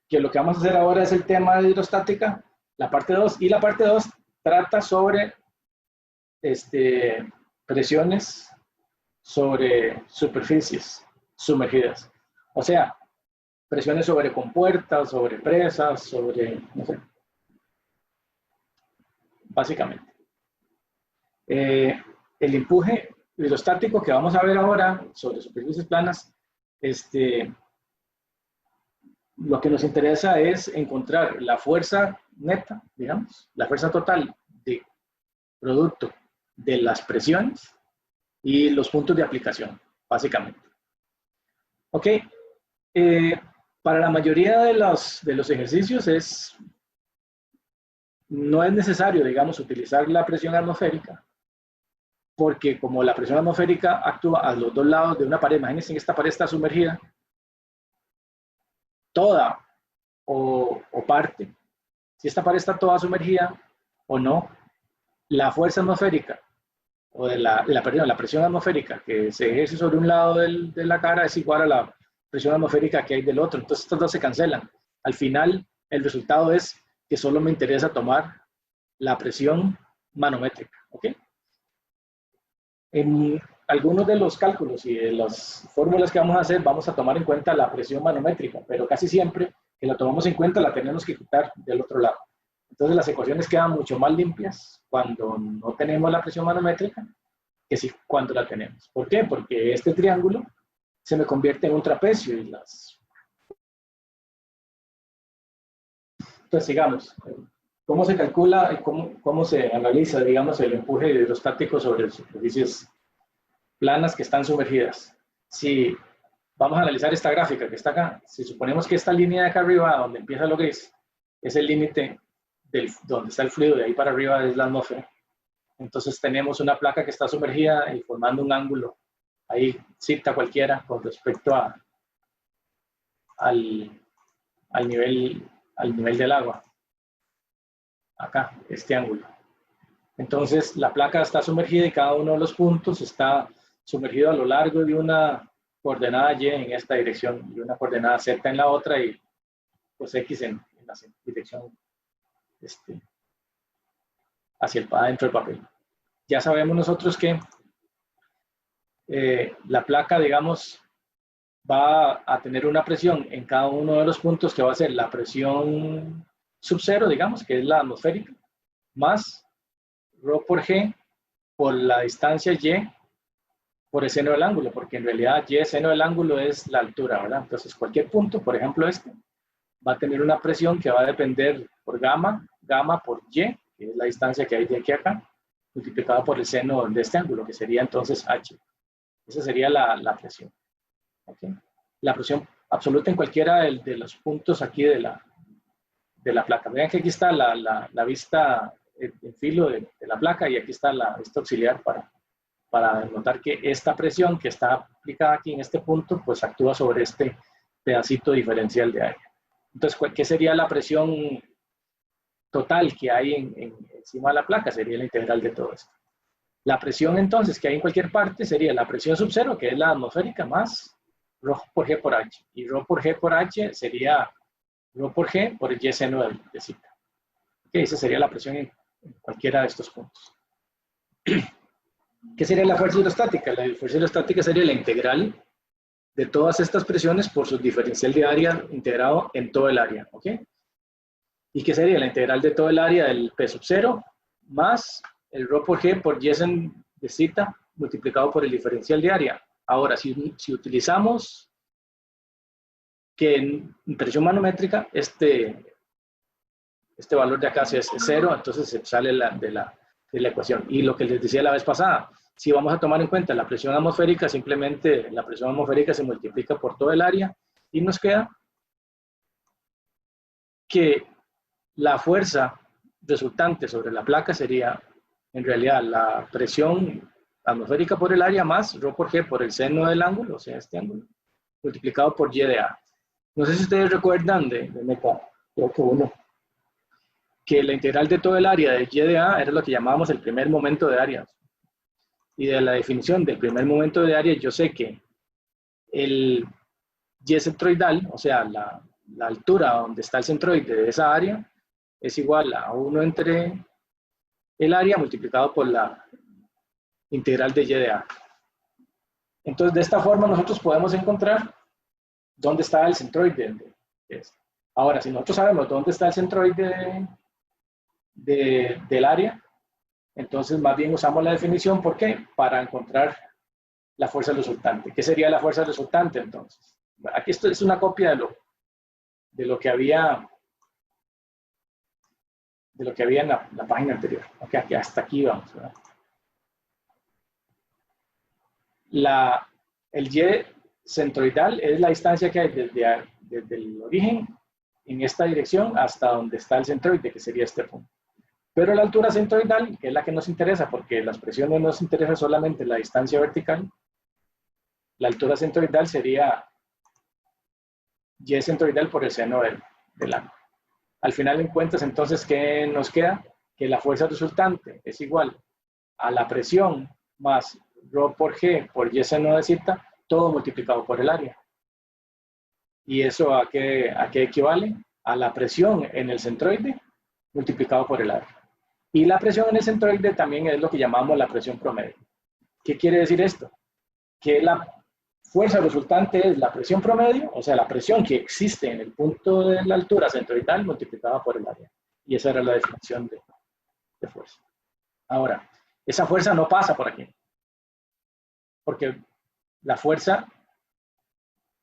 que lo que vamos a hacer ahora es el tema de hidrostática, la parte 2, y la parte 2 trata sobre presiones sobre superficies sumergidas. O sea, presiones sobre compuertas, sobre presas, sobre, no sé, básicamente. El empuje hidrostático que vamos a ver ahora sobre superficies planas, lo que nos interesa es encontrar la fuerza neta, digamos, la fuerza total de producto de las presiones y los puntos de aplicación, básicamente. Ok, para la mayoría de los ejercicios no es necesario, digamos, utilizar la presión atmosférica, porque como la presión atmosférica actúa a los dos lados de una pared, imagínense que esta pared está sumergida, toda o parte, si esta pared está toda sumergida o no, la fuerza atmosférica o la presión atmosférica que se ejerce sobre un lado de la cara es igual a la presión atmosférica que hay del otro. Entonces, estas dos se cancelan. Al final, el resultado es que solo me interesa tomar la presión manométrica. ¿Ok? En algunos de los cálculos y de las fórmulas que vamos a hacer, vamos a tomar en cuenta la presión manométrica, pero casi siempre que la tomamos en cuenta la tenemos que quitar del otro lado. Entonces, las ecuaciones quedan mucho más limpias cuando no tenemos la presión manométrica que sí cuando la tenemos. ¿Por qué? Porque este triángulo se me convierte en un trapecio y las... Entonces, sigamos. ¿Cómo se calcula y cómo se analiza, digamos, el empuje hidrostático sobre superficies planas que están sumergidas? Si vamos a analizar esta gráfica que está acá, si suponemos que esta línea de acá arriba, donde empieza lo gris, es el límite donde está el fluido, de ahí para arriba es la atmósfera. Entonces tenemos una placa que está sumergida y formando un ángulo, ahí cita cualquiera con respecto al nivel del agua. Acá, este ángulo. Entonces la placa está sumergida y cada uno de los puntos está sumergido a lo largo de una coordenada Y en esta dirección y una coordenada Z en la otra y pues X en la dirección hacia adentro del papel. Ya sabemos nosotros que la placa, digamos, va a tener una presión en cada uno de los puntos que va a ser la presión sub cero, digamos, que es la atmosférica, más ρ por G por la distancia Y por el seno del ángulo, porque en realidad Y seno del ángulo es la altura, ¿verdad? Entonces cualquier punto, por ejemplo va a tener una presión que va a depender por gamma por Y, que es la distancia que hay de aquí a acá, multiplicada por el seno de este ángulo, que sería entonces H. Esa sería la presión. ¿Okay? La presión absoluta en cualquiera de los puntos aquí de la placa. Vean que aquí está la vista en filo de la placa y aquí está la vista auxiliar para notar que esta presión que está aplicada aquí en este punto, pues actúa sobre este pedacito diferencial de aire. Entonces, ¿qué sería la presión total que hay encima de la placa? Sería la integral de todo esto. La presión entonces que hay en cualquier parte sería la presión sub cero, que es la atmosférica, más ρ por G por H. Y ρ por G por H sería ρ por G por el Y seno de Z. Okay, esa sería la presión en cualquiera de estos puntos. ¿Qué sería la fuerza hidrostática? La fuerza hidrostática sería la integral de todas estas presiones por su diferencial de área integrado en todo el área. ¿Ok? ¿Y qué sería la integral de todo el área del P sub 0 más el ρ por G por Y seno de Z multiplicado por el diferencial de área? Ahora, si utilizamos que en presión manométrica este valor de acá es 0, entonces se sale de la ecuación. Y lo que les decía la vez pasada, si vamos a tomar en cuenta la presión atmosférica, simplemente la presión atmosférica se multiplica por todo el área y nos queda que la fuerza resultante sobre la placa sería en realidad la presión atmosférica por el área más ρ por G por el seno del ángulo, o sea, este ángulo, multiplicado por Y de A. No sé si ustedes recuerdan de meta, creo que uno, que la integral de todo el área de Y de A era lo que llamábamos el primer momento de área. Y de la definición del primer momento de área, yo sé que el Y centroidal, o sea, la altura donde está el centroide de esa área es igual a 1 entre el área multiplicado por la integral de y de a. Entonces, de esta forma nosotros podemos encontrar dónde está el centroide. Ahora, si nosotros sabemos dónde está el centroide del área, entonces más bien usamos la definición. ¿Por qué? Para encontrar la fuerza resultante. ¿Qué sería la fuerza resultante entonces? Aquí esto es una copia de lo que había en la página anterior. Okay, aquí, hasta aquí vamos, ¿verdad? El Y centroidal es la distancia que hay desde el origen en esta dirección hasta donde está el centroide, que sería este punto. Pero la altura centroidal, que es la que nos interesa, porque las presiones nos interesa solamente la distancia vertical, la altura centroidal sería Y centroidal por el seno del ángulo. Al final en cuentas, entonces, ¿qué nos queda? Que la fuerza resultante es igual a la presión más ρ por G por Y seno de zeta, todo multiplicado por el área. ¿Y eso a qué equivale? A la presión en el centroide multiplicado por el área. Y la presión en el centroide también es lo que llamamos la presión promedio. ¿Qué quiere decir esto? Que la fuerza resultante es la presión promedio, o sea, la presión que existe en el punto de la altura centroidal multiplicada por el área. Y esa era la definición de fuerza. Ahora, esa fuerza no pasa por aquí, porque la fuerza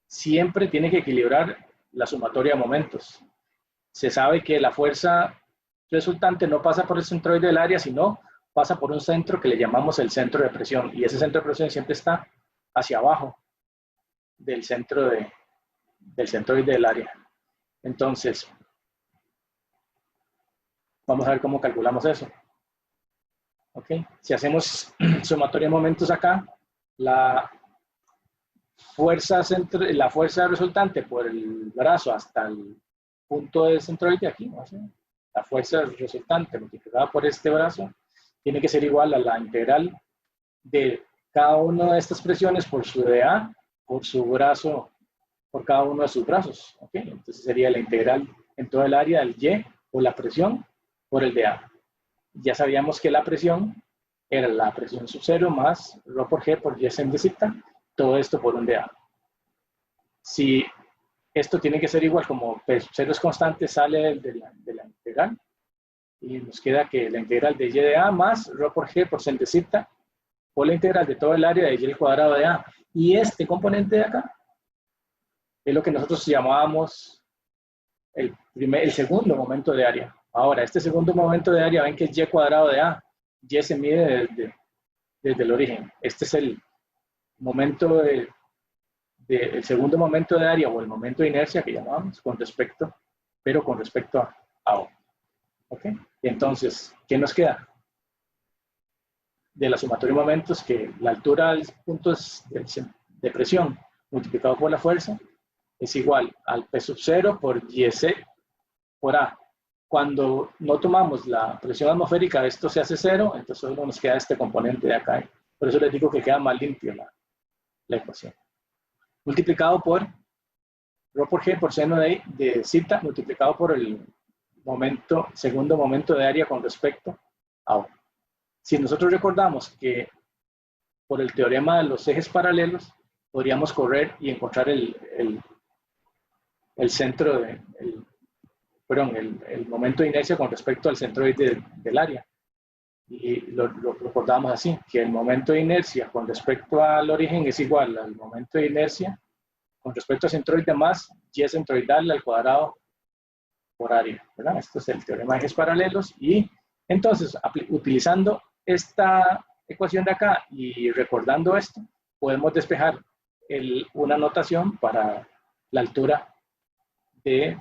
siempre tiene que equilibrar la sumatoria de momentos. Se sabe que la fuerza resultante no pasa por el centroide del área, sino pasa por un centro que le llamamos el centro de presión, y ese centro de presión siempre está hacia abajo del centroide del área. Entonces, vamos a ver cómo calculamos eso. ¿Ok? Si hacemos sumatoria de momentos acá, la fuerza resultante por el brazo hasta el punto del centroide aquí, ¿no? La fuerza resultante multiplicada por este brazo tiene que ser igual a la integral de cada una de estas presiones por su dA, por su brazo, por cada uno de sus brazos. ¿Okay? Entonces sería la integral en todo el área del Y por la presión por el dA. Ya sabíamos que la presión era la presión sub 0 más ρ por G por Y seno de zeta, todo esto por un dA. Si esto tiene que ser igual, como P sub 0 es constante, sale de la integral y nos queda que la integral de Y de A más ρ por G por seno de zeta por la integral de todo el área de Y al cuadrado de A. Y este componente de acá es lo que nosotros llamábamos el segundo momento de área. Ahora, este segundo momento de área, ven que es Y cuadrado de A. Y se mide desde el origen. Este es el momento el segundo momento de área o el momento de inercia que llamamos con respecto a O. ¿Ok? Y entonces, ¿qué nos queda? De la sumatoria de momentos, que la altura de los puntos de presión multiplicado por la fuerza es igual al P sub 0 por YC por A. Cuando no tomamos la presión atmosférica, esto se hace 0, entonces solo nos queda este componente de acá. Por eso les digo que queda más limpio la ecuación. Multiplicado por ρ por G por seno de zeta multiplicado por el segundo momento de área con respecto a O. Si nosotros recordamos que por el teorema de los ejes paralelos, podríamos correr y encontrar el centro el momento de inercia con respecto al centroide del área. Y lo recordamos así, que el momento de inercia con respecto al origen es igual al momento de inercia con respecto al centroide más Y centroidal al cuadrado por área, ¿verdad? Esto es el teorema de ejes paralelos. Y entonces, utilizando esta ecuación de acá y recordando esto, podemos despejar una notación para la altura del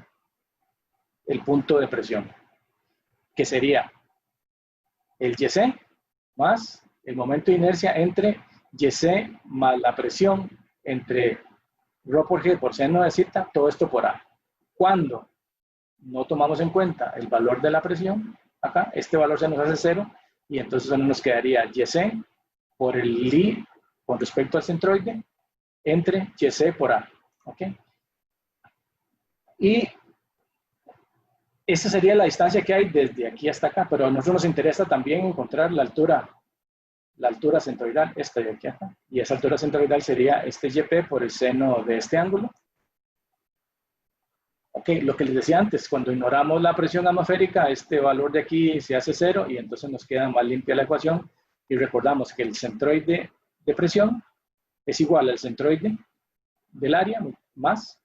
punto de presión, que sería el YC más el momento de inercia entre YC más la presión entre ρ por G por seno de zeta, todo esto por A. Cuando no tomamos en cuenta el valor de la presión, acá, este valor se nos hace 0, y entonces solo nos quedaría YC por el Li con respecto al centroide entre YC por A. ¿Okay? Y esa sería la distancia que hay desde aquí hasta acá, pero a nosotros nos interesa también encontrar la altura centroidal, esta de aquí acá. Y esa altura centroidal sería este YP por el seno de este ángulo. Ok, lo que les decía antes, cuando ignoramos la presión atmosférica, este valor de aquí se hace 0 y entonces nos queda más limpia la ecuación. Y recordamos que el centroide de presión es igual al centroide del área más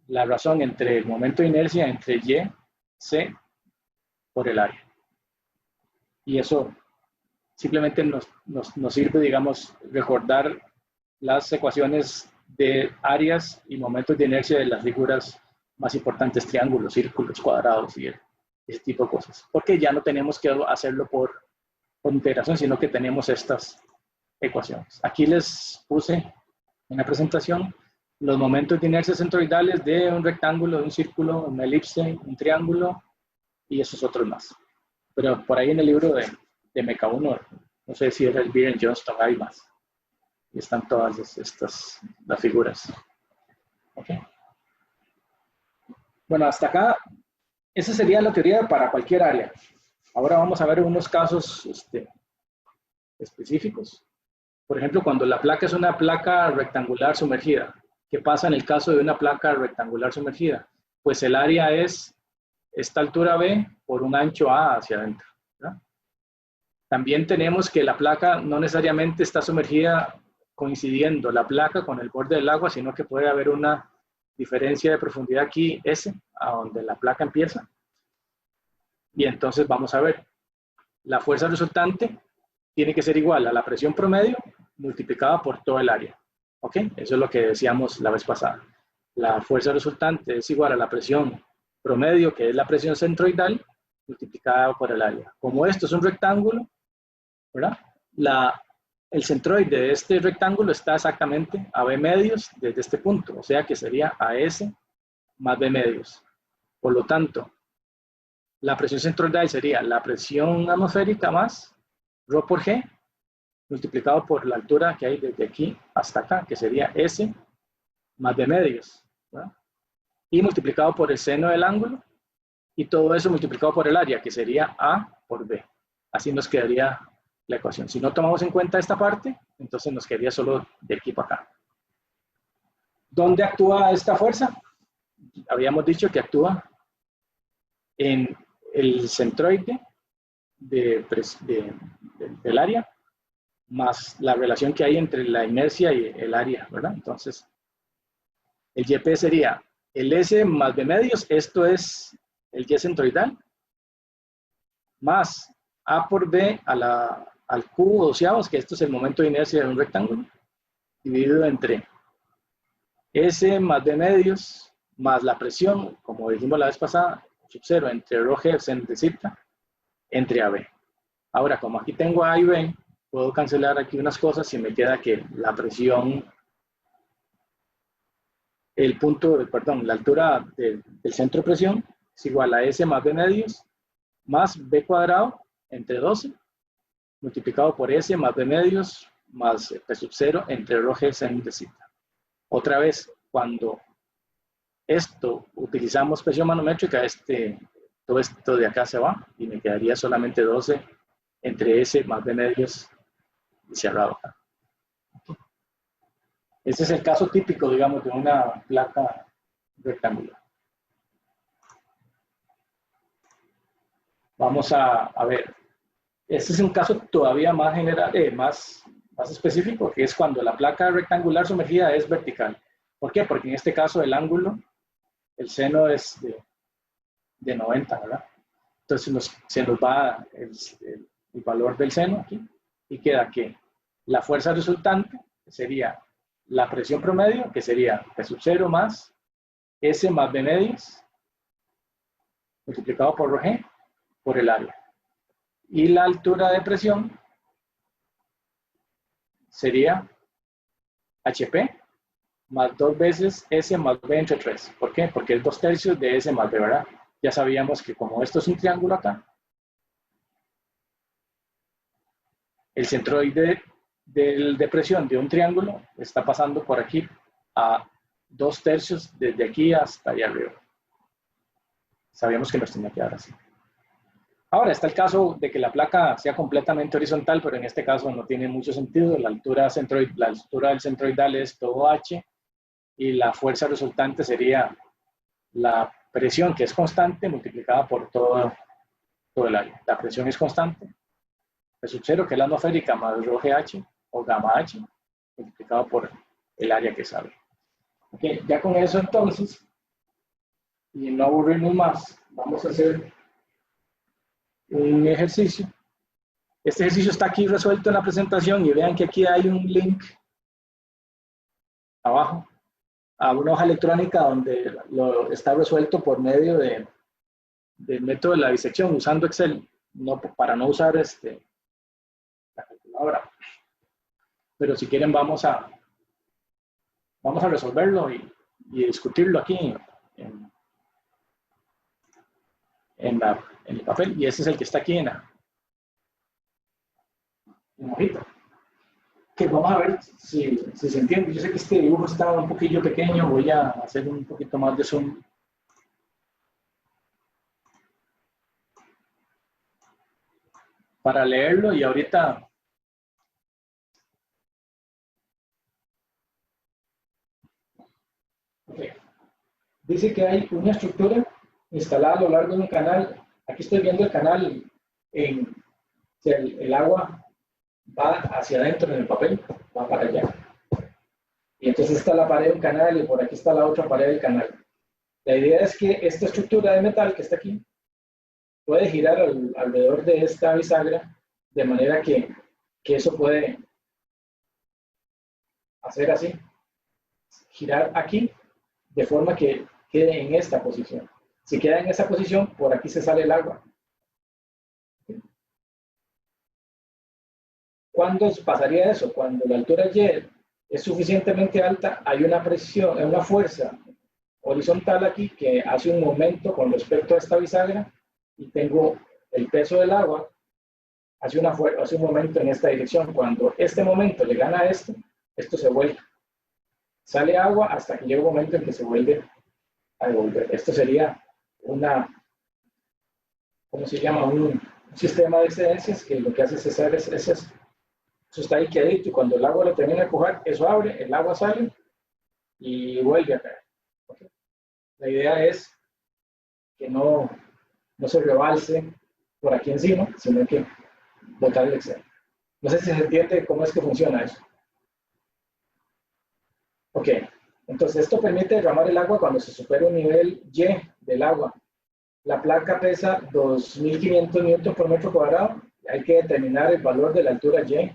la razón entre el momento de inercia entre Y, C por el área. Y eso simplemente nos sirve, digamos, recordar las ecuaciones de áreas y momentos de inercia de las figuras más importantes, triángulos, círculos, cuadrados y ese tipo de cosas. Porque ya no tenemos que hacerlo por integración, sino que tenemos estas ecuaciones. Aquí les puse en la presentación los momentos de inercia centroidales de un rectángulo, de un círculo, una elipse, un triángulo y esos otros más. Pero por ahí en el libro de Meca 1, no sé si era el Beer Johnston, hay más. Y están todas las figuras. Okay. Bueno, hasta acá, esa sería la teoría para cualquier área. Ahora vamos a ver unos casos específicos. Por ejemplo, cuando la placa es una placa rectangular sumergida. ¿Qué pasa en el caso de una placa rectangular sumergida? Pues el área es esta altura B por un ancho A hacia adentro, ¿verdad? También tenemos que la placa no necesariamente está sumergida coincidiendo la placa con el borde del agua, sino que puede haber una diferencia de profundidad aquí, S, a donde la placa empieza. Y entonces vamos a ver, la fuerza resultante tiene que ser igual a la presión promedio multiplicada por todo el área. ¿Ok? Eso es lo que decíamos la vez pasada. La fuerza resultante es igual a la presión promedio, que es la presión centroidal, multiplicada por el área. Como esto es un rectángulo, ¿verdad? El centroide de este rectángulo está exactamente a B medios desde este punto, o sea que sería AS más B medios. Por lo tanto, la presión centroidal sería la presión atmosférica más ρ por G, multiplicado por la altura que hay desde aquí hasta acá, que sería S más B medios, ¿verdad? Y multiplicado por el seno del ángulo, y todo eso multiplicado por el área, que sería A por B. Así nos quedaría la ecuación. Si no tomamos en cuenta esta parte, entonces nos quedaría solo de aquí para acá. ¿Dónde actúa esta fuerza? Habíamos dicho que actúa en el centroide del área, más la relación que hay entre la inercia y el área, ¿verdad? Entonces, el YP sería el S más B medios, esto es el Y centroidal, más A por B al cubo doceavos, que esto es el momento de inercia de un rectángulo, dividido entre S más B medios, más la presión, como dijimos la vez pasada, sub 0 entre ρg seno de zeta, entre AB. Ahora, como aquí tengo A y B, puedo cancelar aquí unas cosas y me queda que la presión, la altura del centro de presión es igual a S más B medios, más B cuadrado entre 12, multiplicado por S más B medios, más P sub 0 entre ρg seno de zeta. Otra vez, cuando utilizamos presión manométrica, todo esto de acá se va y me quedaría solamente 12 entre S más B medios y cerrado acá. Este es el caso típico, digamos, de una placa rectangular. Vamos a ver. Este es un caso todavía más general, más específico, que es cuando la placa rectangular sumergida es vertical. ¿Por qué? Porque en este caso el ángulo, el seno es de 90, ¿verdad? Entonces se nos va el valor del seno aquí y queda que la fuerza resultante sería la presión promedio, que sería P sub 0 más S más B medios multiplicado por ρg por el área. Y la altura de presión sería HP más 2 veces S más B entre 3. ¿Por qué? Porque es 2/3 de S más B, ¿verdad? Ya sabíamos que como esto es un triángulo acá, el centroide de presión de un triángulo está pasando por aquí a 2/3 desde aquí hasta allá arriba. sabíamos que nos tenía que dar así. Ahora está el caso de que la placa sea completamente horizontal, pero en este caso no tiene mucho sentido. La altura del centroidal es todo H y la fuerza resultante sería la presión, que es constante, multiplicada por todo el área. La presión es constante, P sub 0, que es la atmosférica, más rho GH o gamma H, multiplicado por el área que sale. Okay, ya con eso entonces, y no aburrirnos más, vamos a hacer un ejercicio. Este ejercicio está aquí resuelto en la presentación y vean que aquí hay un link abajo a una hoja electrónica donde está resuelto por medio del método de la disección usando Excel, para no usar la calculadora. Pero si quieren vamos a resolverlo y discutirlo aquí en el papel, y ese es el que está aquí en la hojita. Que vamos a ver si se entiende. Yo sé que este dibujo está un poquillo pequeño, voy a hacer un poquito más de zoom. Para leerlo y ahorita okay. Dice que hay una estructura instalada a lo largo de un canal. Aquí estoy viendo el canal, el agua va hacia adentro en el papel, va para allá. Y entonces está la pared del canal y por aquí está la otra pared del canal. La idea es que esta estructura de metal que está aquí puede girar alrededor de esta bisagra de manera que eso puede hacer así, girar aquí de forma que quede en esta posición. Si queda en esa posición, por aquí se sale el agua. ¿Cuándo pasaría eso? Cuando la altura Y es suficientemente alta, hay una presión, una fuerza horizontal aquí que hace un momento con respecto a esta bisagra y tengo el peso del agua, hace un momento en esta dirección. Cuando este momento le gana a esto se vuelve. Sale agua hasta que llega un momento en que se vuelve a devolver. Esto sería ¿cómo se llama? Un sistema de excedencias que lo que hace es eso. Eso está ahí quedito y cuando el agua lo termina de empujar, eso abre, el agua sale y vuelve a caer. ¿Okay? La idea es que no se rebalse por aquí encima, sino que botar el exceso. No sé si se entiende cómo es que funciona eso. Ok, entonces esto permite derramar el agua cuando se supera un nivel Y del agua. La placa pesa 2.500 newton por metro cuadrado. Hay que determinar el valor de la altura Y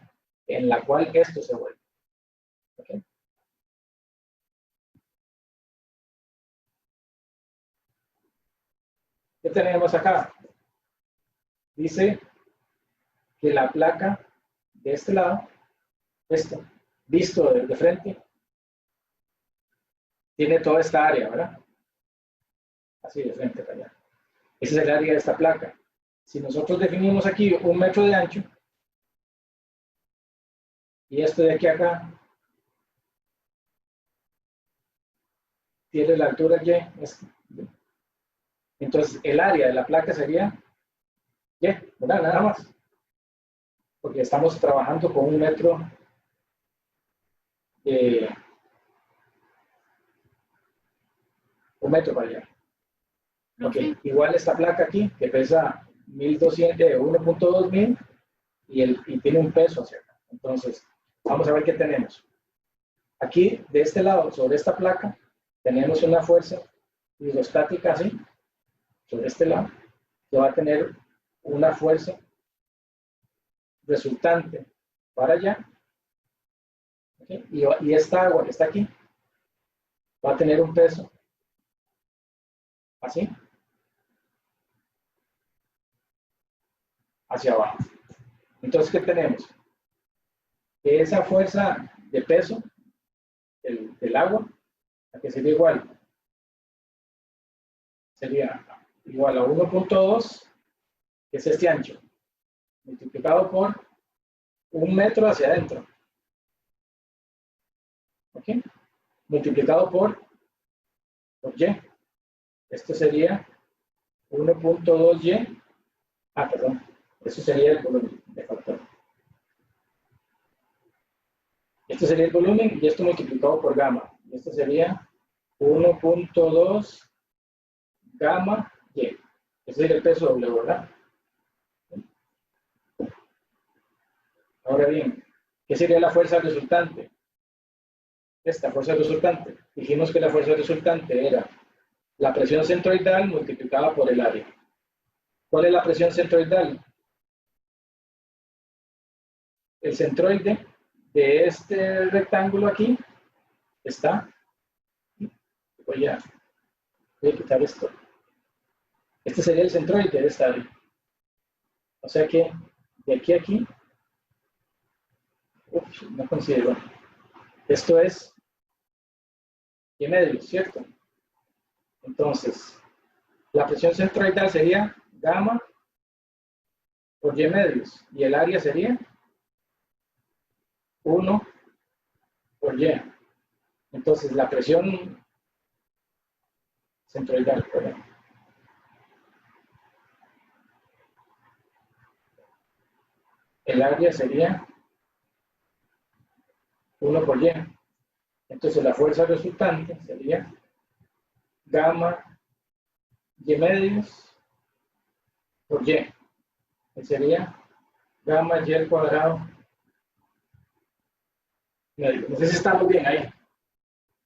en la cual esto se vuelve. ¿Okay? ¿Qué tenemos acá? Dice que la placa de este lado, visto de frente, tiene toda esta área, ¿verdad? Así de frente para allá. Ese es el área de esta placa. Si nosotros definimos aquí 1 metro de ancho, y esto de aquí a acá tiene la altura Y, entonces el área de la placa sería Y, ¿verdad? Nada más. Porque estamos trabajando con 1 metro para allá. Okay. Igual esta placa aquí, que pesa 1.200, 1.2 mil, y tiene un peso hacia acá. Entonces, vamos a ver qué tenemos. Aquí, de este lado, sobre esta placa, tenemos una fuerza hidrostática así, sobre este lado, que va a tener una fuerza resultante para allá. ¿Okay? Y esta agua que está aquí va a tener un peso así, hacia abajo. Entonces, ¿qué tenemos? Que esa fuerza de peso del agua, que sería igual a 1.2, que es este ancho, multiplicado por 1 metro hacia adentro. ¿Ok? Multiplicado por Y. Esto sería 1.2y, perdón, eso sería el volumen de factor. Esto sería el volumen y esto multiplicado por gamma. Y esto sería 1.2 gamma y. Ese sería el peso doble, ¿verdad? Ahora bien, ¿qué sería la fuerza resultante? Esta fuerza resultante. Dijimos que la fuerza resultante era la presión centroidal multiplicada por el área. ¿Cuál es la presión centroidal? El centroide de este rectángulo aquí está. Voy a quitar esto. Este sería el centroide de esta área. O sea que de aquí a aquí, no considero. Esto es y medio, ¿cierto? Entonces, la presión centroidal sería gamma por y medios. Y el área sería 1 por y. Entonces, la presión centroidal, perdón. El área sería 1 por y. Entonces, la fuerza resultante sería gamma y medios por y. Que sería gamma y al cuadrado medio. No sé si estamos bien ahí,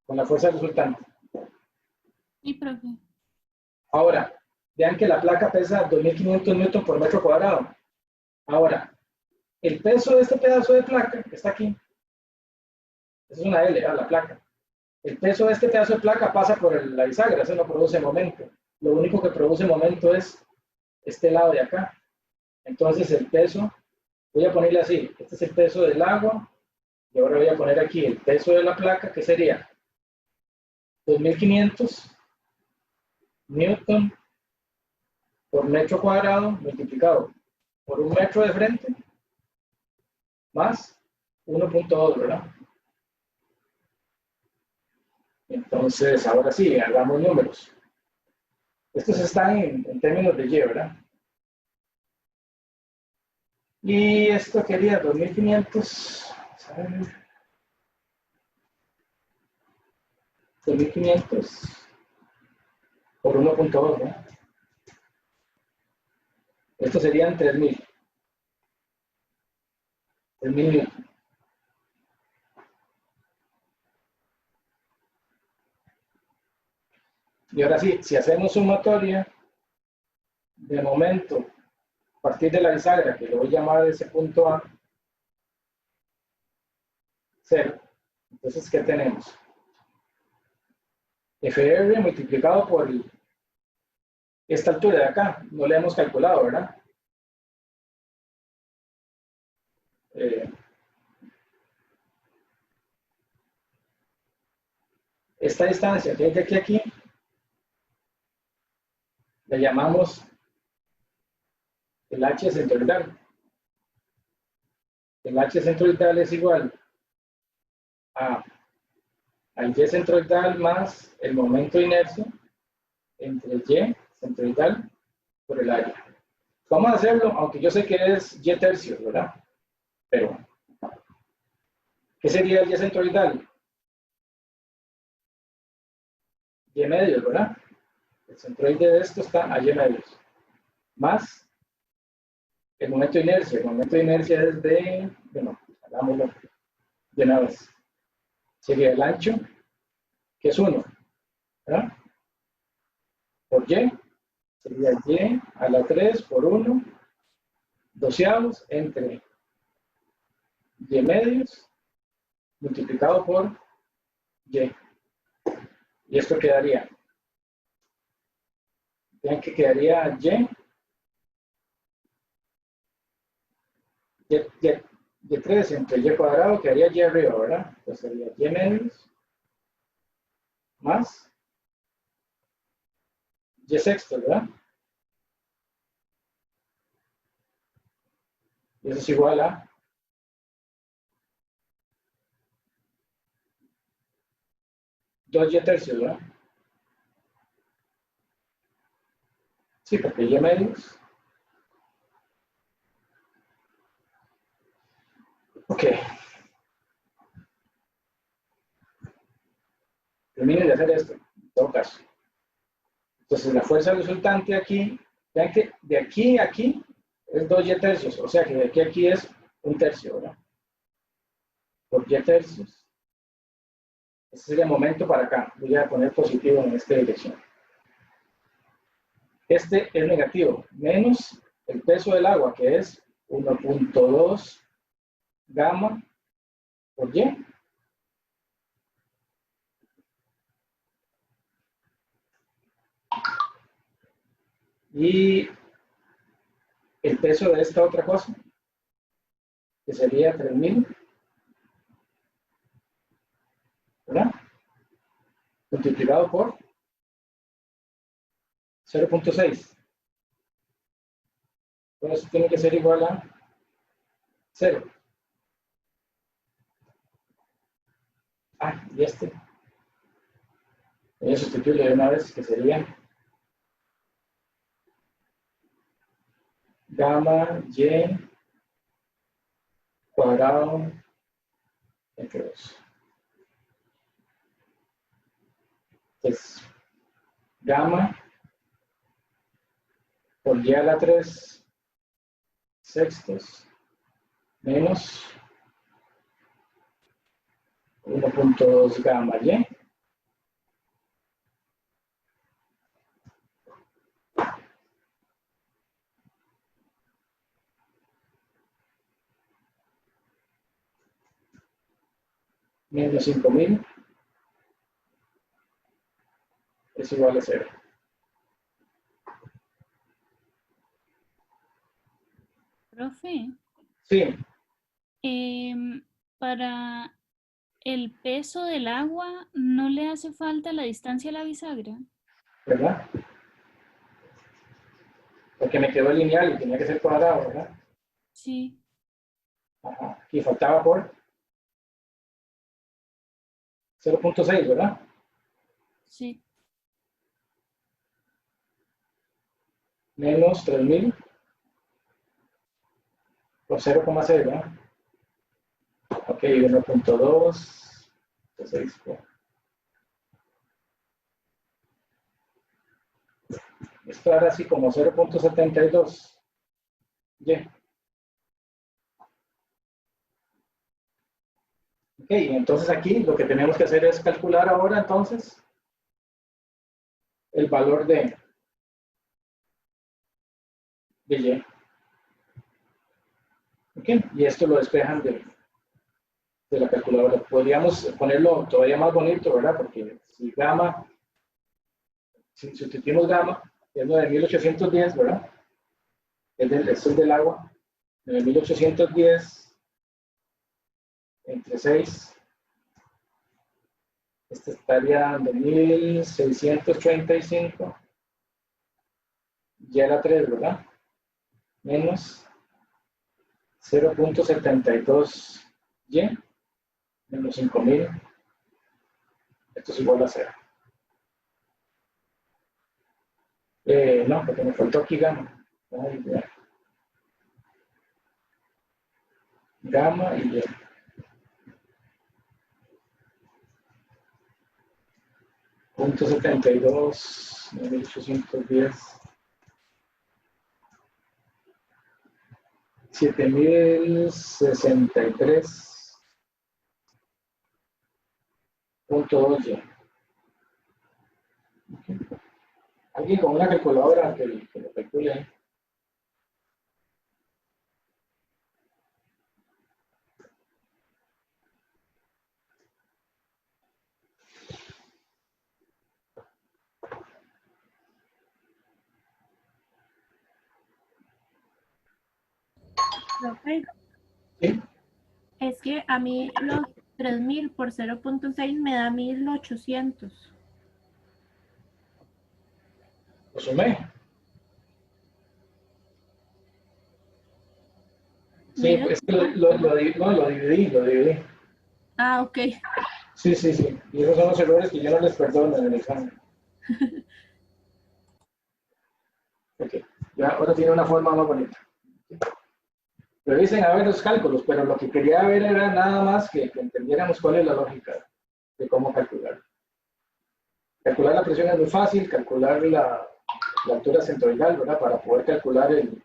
con la fuerza resultante. Sí, profe. Ahora, vean que la placa pesa 2500 newton por metro cuadrado. Ahora, el peso de este pedazo de placa que está aquí, esa es una L, la placa. El peso de este pedazo de placa pasa por la bisagra, eso no produce momento. Lo único que produce momento es este lado de acá. Entonces el peso, voy a ponerle así, este es el peso del agua, y ahora voy a poner aquí el peso de la placa, que sería 2500 newton por metro cuadrado multiplicado por un metro de frente más 1.2, ¿verdad? Entonces, ahora sí, hagamos números. Estos están en términos de Y, ¿verdad? Y esto quería 2500, 2500 por 1.2, ¿no? Esto serían 3000. 3000 newton. Y ahora sí, si hacemos sumatoria de momento a partir de la bisagra, que lo voy a llamar ese punto A, 0. Entonces, ¿qué tenemos? FR multiplicado por esta altura de acá. No le hemos calculado, ¿verdad? Esta distancia que hay de aquí a aquí, le llamamos el H centroidal. El H centroidal es igual al Y centroidal más el momento de inercia entre el Y centroidal por el área. Vamos a hacerlo, aunque yo sé que es Y tercios, ¿verdad? Pero, ¿qué sería el Y centroidal? Y medios, ¿verdad? El centroide de esto está a Y medios. Más el momento de inercia. El momento de inercia es de, bueno, hagámoslo de una vez. Sería el ancho, que es 1, ¿verdad? Por Y, sería Y a la 3 por 1, doceavos entre Y medios multiplicado por Y. Y esto quedaría, vean que quedaría Y3 entre Y cuadrado, quedaría Y arriba, ¿verdad? Entonces sería Y medios más Y sexto, ¿verdad? Y eso es igual a 2Y tercios, ¿verdad? Sí, porque Y medios. Ok. Termine de hacer esto, en todo caso. Entonces, la fuerza resultante aquí, vean que de aquí a aquí es 2y tercios, o sea que de aquí a aquí es 1/3, ¿verdad? Por y tercios. Ese sería el momento para acá. Voy a poner positivo en esta dirección. Este es negativo, menos el peso del agua, que es 1.2 gamma por y. Y el peso de esta otra cosa, que sería 3000, ¿verdad? Multiplicado por 0.6. Entonces tiene que ser igual a 0. Ah, y este. Voy a sustituirlo de una vez, que sería gamma y cuadrado entre 2. Entonces, gamma por y a la 3 sextos menos 1.2 gamma y menos 5000 es igual a 0. Profe, Sí, para el peso del agua, ¿no le hace falta la distancia a la bisagra? ¿verdad? Porque me quedó lineal y tenía que ser cuadrado, ¿verdad? Sí. Ajá. Aquí faltaba por 0.6, ¿verdad? Sí. Menos 3000 por 0,6, ¿verdad? Ok, 1.2, 6, esto era así como 0.72. Y. Ok, entonces aquí lo que tenemos que hacer es calcular ahora entonces el valor de Y. Ok, y esto lo despejan de la calculadora. Podríamos ponerlo todavía más bonito, ¿verdad? Porque si gamma, si sustituimos gamma, es 9810, ¿verdad? Esto es del agua. 9810 entre 6. Este estaría dando 1635. Y a la 3, ¿verdad? Menos 0.72 y menos 5000. Esto es igual a 0. No, porque me faltó aquí gamma. Ay, gamma y y. 0.72, 1810, 7063.2 y. Alguien con una calculadora que lo calcule. Profe, ¿Sí? es que a mí los 3000 por 0.6 me da 1800. Lo sumé. Sí, Mil pues ochocientos. no, lo dividí. Ah, ok. Sí, sí, sí. Y esos son los errores que yo no les perdono en el examen. Ok, ya ahora tiene una forma más bonita. Revisen a ver los cálculos, pero lo que quería ver era nada más que entendiéramos cuál es la lógica de cómo calcular. Calcular la presión es muy fácil, calcular la altura centroidal, ¿verdad? Para poder calcular el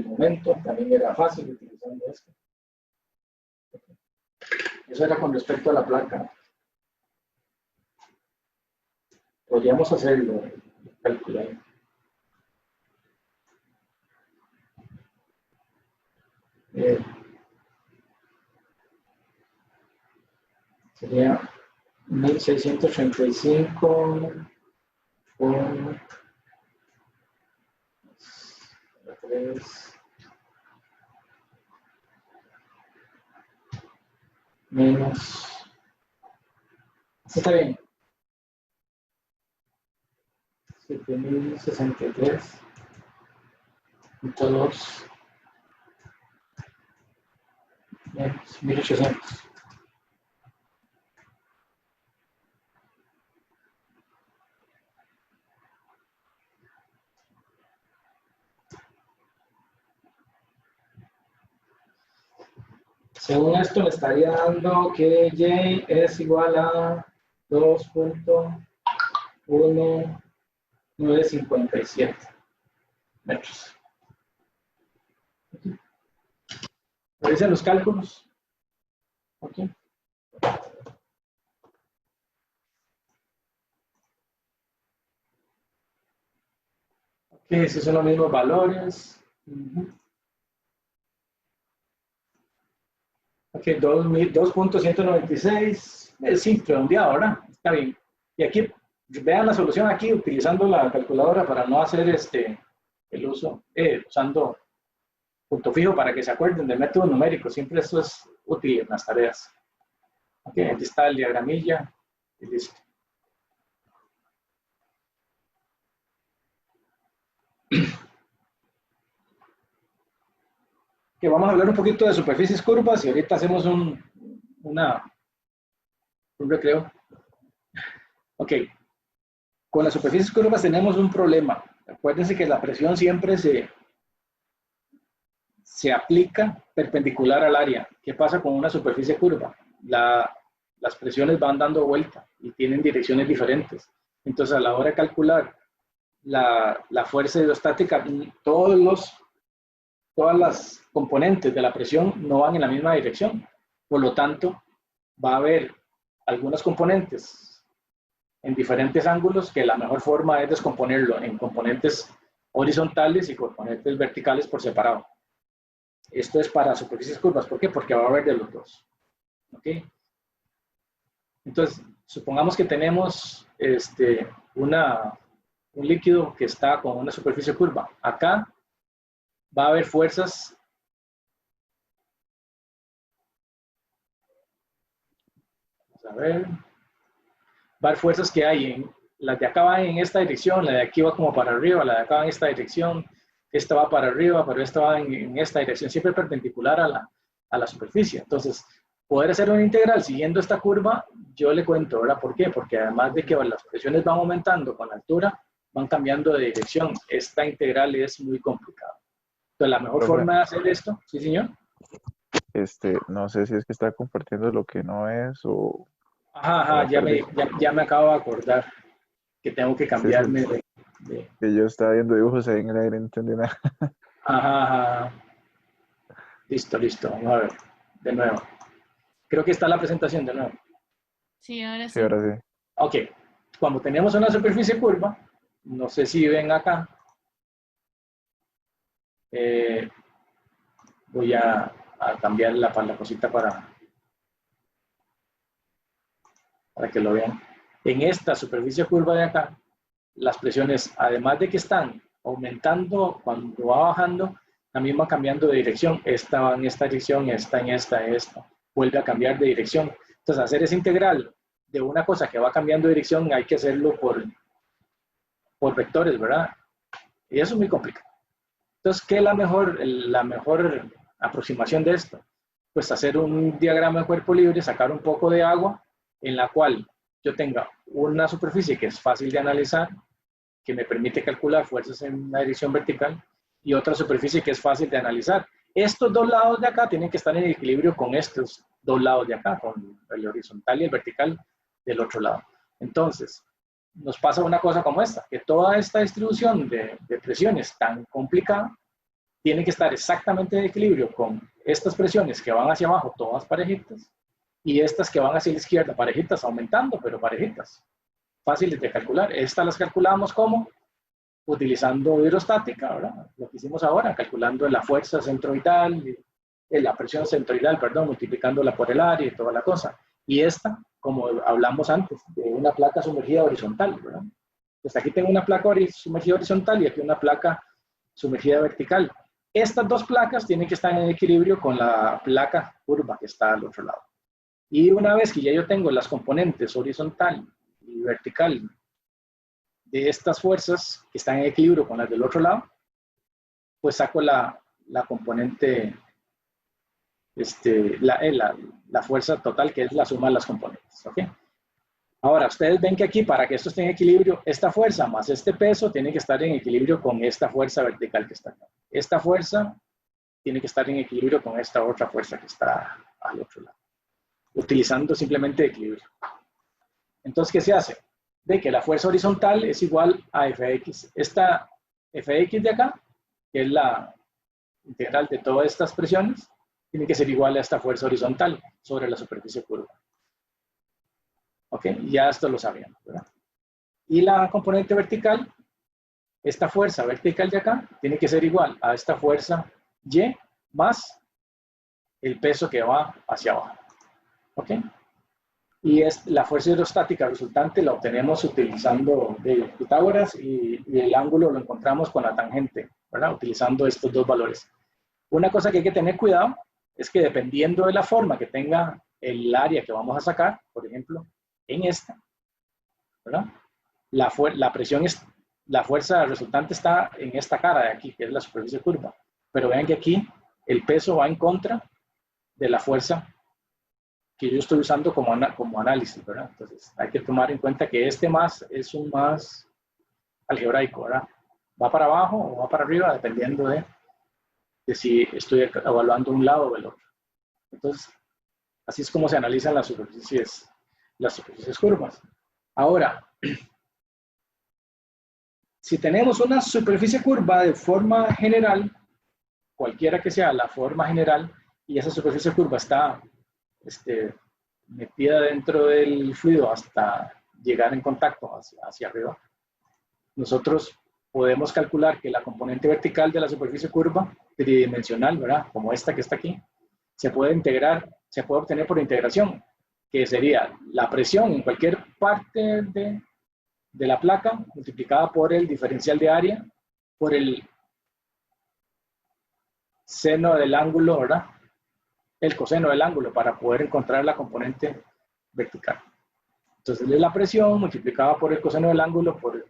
momento también era fácil utilizando esto. Eso era con respecto a la placa. Podríamos hacerlo, calcular. Sería 1635 por 3 menos. ¿Sí está bien? 7063.2 menos 1800. Según esto me estaría dando que Y es igual a 2.1957 metros. Revisen los cálculos. Ok. Ok, esos son los mismos valores. Ok, 2.196. Sí, redondeado, ¿verdad? Está bien. Y aquí, vean la solución aquí utilizando la calculadora para no hacer el uso, usando punto fijo para que se acuerden del método numérico. Siempre esto es útil en las tareas. Ok, aquí está el diagramilla y listo. Que vamos a hablar un poquito de superficies curvas y ahorita hacemos un recreo. Ok, con las superficies curvas tenemos un problema. Acuérdense que la presión siempre se aplica perpendicular al área. ¿Qué pasa con una superficie curva? Las presiones van dando vuelta y tienen direcciones diferentes. Entonces, a la hora de calcular la fuerza hidrostática, todas las componentes de la presión no van en la misma dirección. Por lo tanto, va a haber algunos componentes en diferentes ángulos que la mejor forma es descomponerlo en componentes horizontales y componentes verticales por separado. Esto es para superficies curvas. ¿Por qué? Porque va a haber de los dos. ¿Ok? Entonces, supongamos que tenemos un líquido que está con una superficie curva. Acá va a haber fuerzas. Vamos a ver. Va a haber fuerzas que hay las de acá van en esta dirección, la de aquí va como para arriba, la de acá va en esta dirección, esta va para arriba, pero esta va en esta dirección, siempre perpendicular a la superficie. Entonces, poder hacer una integral siguiendo esta curva, yo le cuento, ¿verdad? ¿Por qué? Porque además de que las presiones van aumentando con la altura, van cambiando de dirección. Esta integral es muy complicada. Entonces, la mejor forma de hacer esto, ¿sí, señor? No sé si es que está compartiendo lo que no es o... Ajá, ya me acabo de acordar que tengo que cambiarme sí. Que yo estaba viendo dibujos ahí en el aire, no entendí nada. Ajá. Listo. Vamos a ver. De nuevo. Creo que está la presentación de nuevo. Sí, ahora sí. Sí, ahora sí. Ok. Cuando tenemos una superficie curva, no sé si ven acá, voy a cambiar la cosita para que lo vean. En esta superficie curva de acá, las presiones, además de que están aumentando cuando va bajando, también va cambiando de dirección. Esta va en esta dirección, esta en esta. Vuelve a cambiar de dirección. Entonces, hacer esa integral de una cosa que va cambiando de dirección, hay que hacerlo por vectores, ¿verdad? Y eso es muy complicado. Entonces, ¿qué es la mejor aproximación de esto? Pues hacer un diagrama de cuerpo libre, sacar un poco de agua, en la cual yo tenga una superficie que es fácil de analizar, que me permite calcular fuerzas en la dirección vertical, y otra superficie que es fácil de analizar. Estos dos lados de acá tienen que estar en equilibrio con estos dos lados de acá, con el horizontal y el vertical del otro lado. Entonces, nos pasa una cosa como esta, que toda esta distribución de presiones tan complicada tiene que estar exactamente en equilibrio con estas presiones que van hacia abajo, todas parejitas, y estas que van hacia la izquierda, parejitas, aumentando, pero parejitas. Fáciles de calcular. Estas las calculamos como utilizando hidrostática, ¿verdad? Lo que hicimos ahora, calculando la fuerza centroidal, la presión centroidal, perdón, multiplicándola por el área y toda la cosa. Y esta, como hablamos antes, de una placa sumergida horizontal, ¿verdad? Pues aquí tengo una placa sumergida horizontal y aquí una placa sumergida vertical. Estas dos placas tienen que estar en equilibrio con la placa curva que está al otro lado. Y una vez que ya yo tengo las componentes horizontal y vertical de estas fuerzas que están en equilibrio con las del otro lado, pues saco la componente, la fuerza total, que es la suma de las componentes. ¿Okay? Ahora, ustedes ven que aquí, para que esto esté en equilibrio, esta fuerza más este peso tiene que estar en equilibrio con esta fuerza vertical que está acá. Esta fuerza tiene que estar en equilibrio con esta otra fuerza que está al otro lado, utilizando simplemente equilibrio. Entonces, ¿qué se hace? De que la fuerza horizontal es igual a Fx. Esta Fx de acá, que es la integral de todas estas presiones, tiene que ser igual a esta fuerza horizontal sobre la superficie curva. ¿Ok? Ya esto lo sabíamos, ¿verdad? Y la componente vertical, esta fuerza vertical de acá, tiene que ser igual a esta fuerza Y más el peso que va hacia abajo. ¿Ok? Y la fuerza hidrostática resultante la obtenemos utilizando de Pitágoras y el ángulo lo encontramos con la tangente, ¿verdad? Utilizando estos dos valores. Una cosa que hay que tener cuidado es que dependiendo de la forma que tenga el área que vamos a sacar, por ejemplo, en esta, ¿verdad? La presión la fuerza resultante está en esta cara de aquí, que es la superficie curva. Pero vean que aquí el peso va en contra de la fuerza que yo estoy usando como análisis, ¿verdad? Entonces hay que tomar en cuenta que este más es un más algebraico, ¿verdad? Va para abajo o va para arriba dependiendo de si estoy evaluando un lado o el otro. Entonces, así es como se analizan las superficies curvas. Ahora, si tenemos una superficie curva de forma general, cualquiera que sea la forma general, y esa superficie curva está metida dentro del fluido hasta llegar en contacto hacia arriba, nosotros podemos calcular que la componente vertical de la superficie curva tridimensional, ¿verdad? Como esta que está aquí, se puede integrar, se puede obtener por integración, que sería la presión en cualquier parte de la placa multiplicada por el diferencial de área por el seno del ángulo, ¿verdad? El coseno del ángulo para poder encontrar la componente vertical. Entonces, la presión multiplicada por el coseno del ángulo por el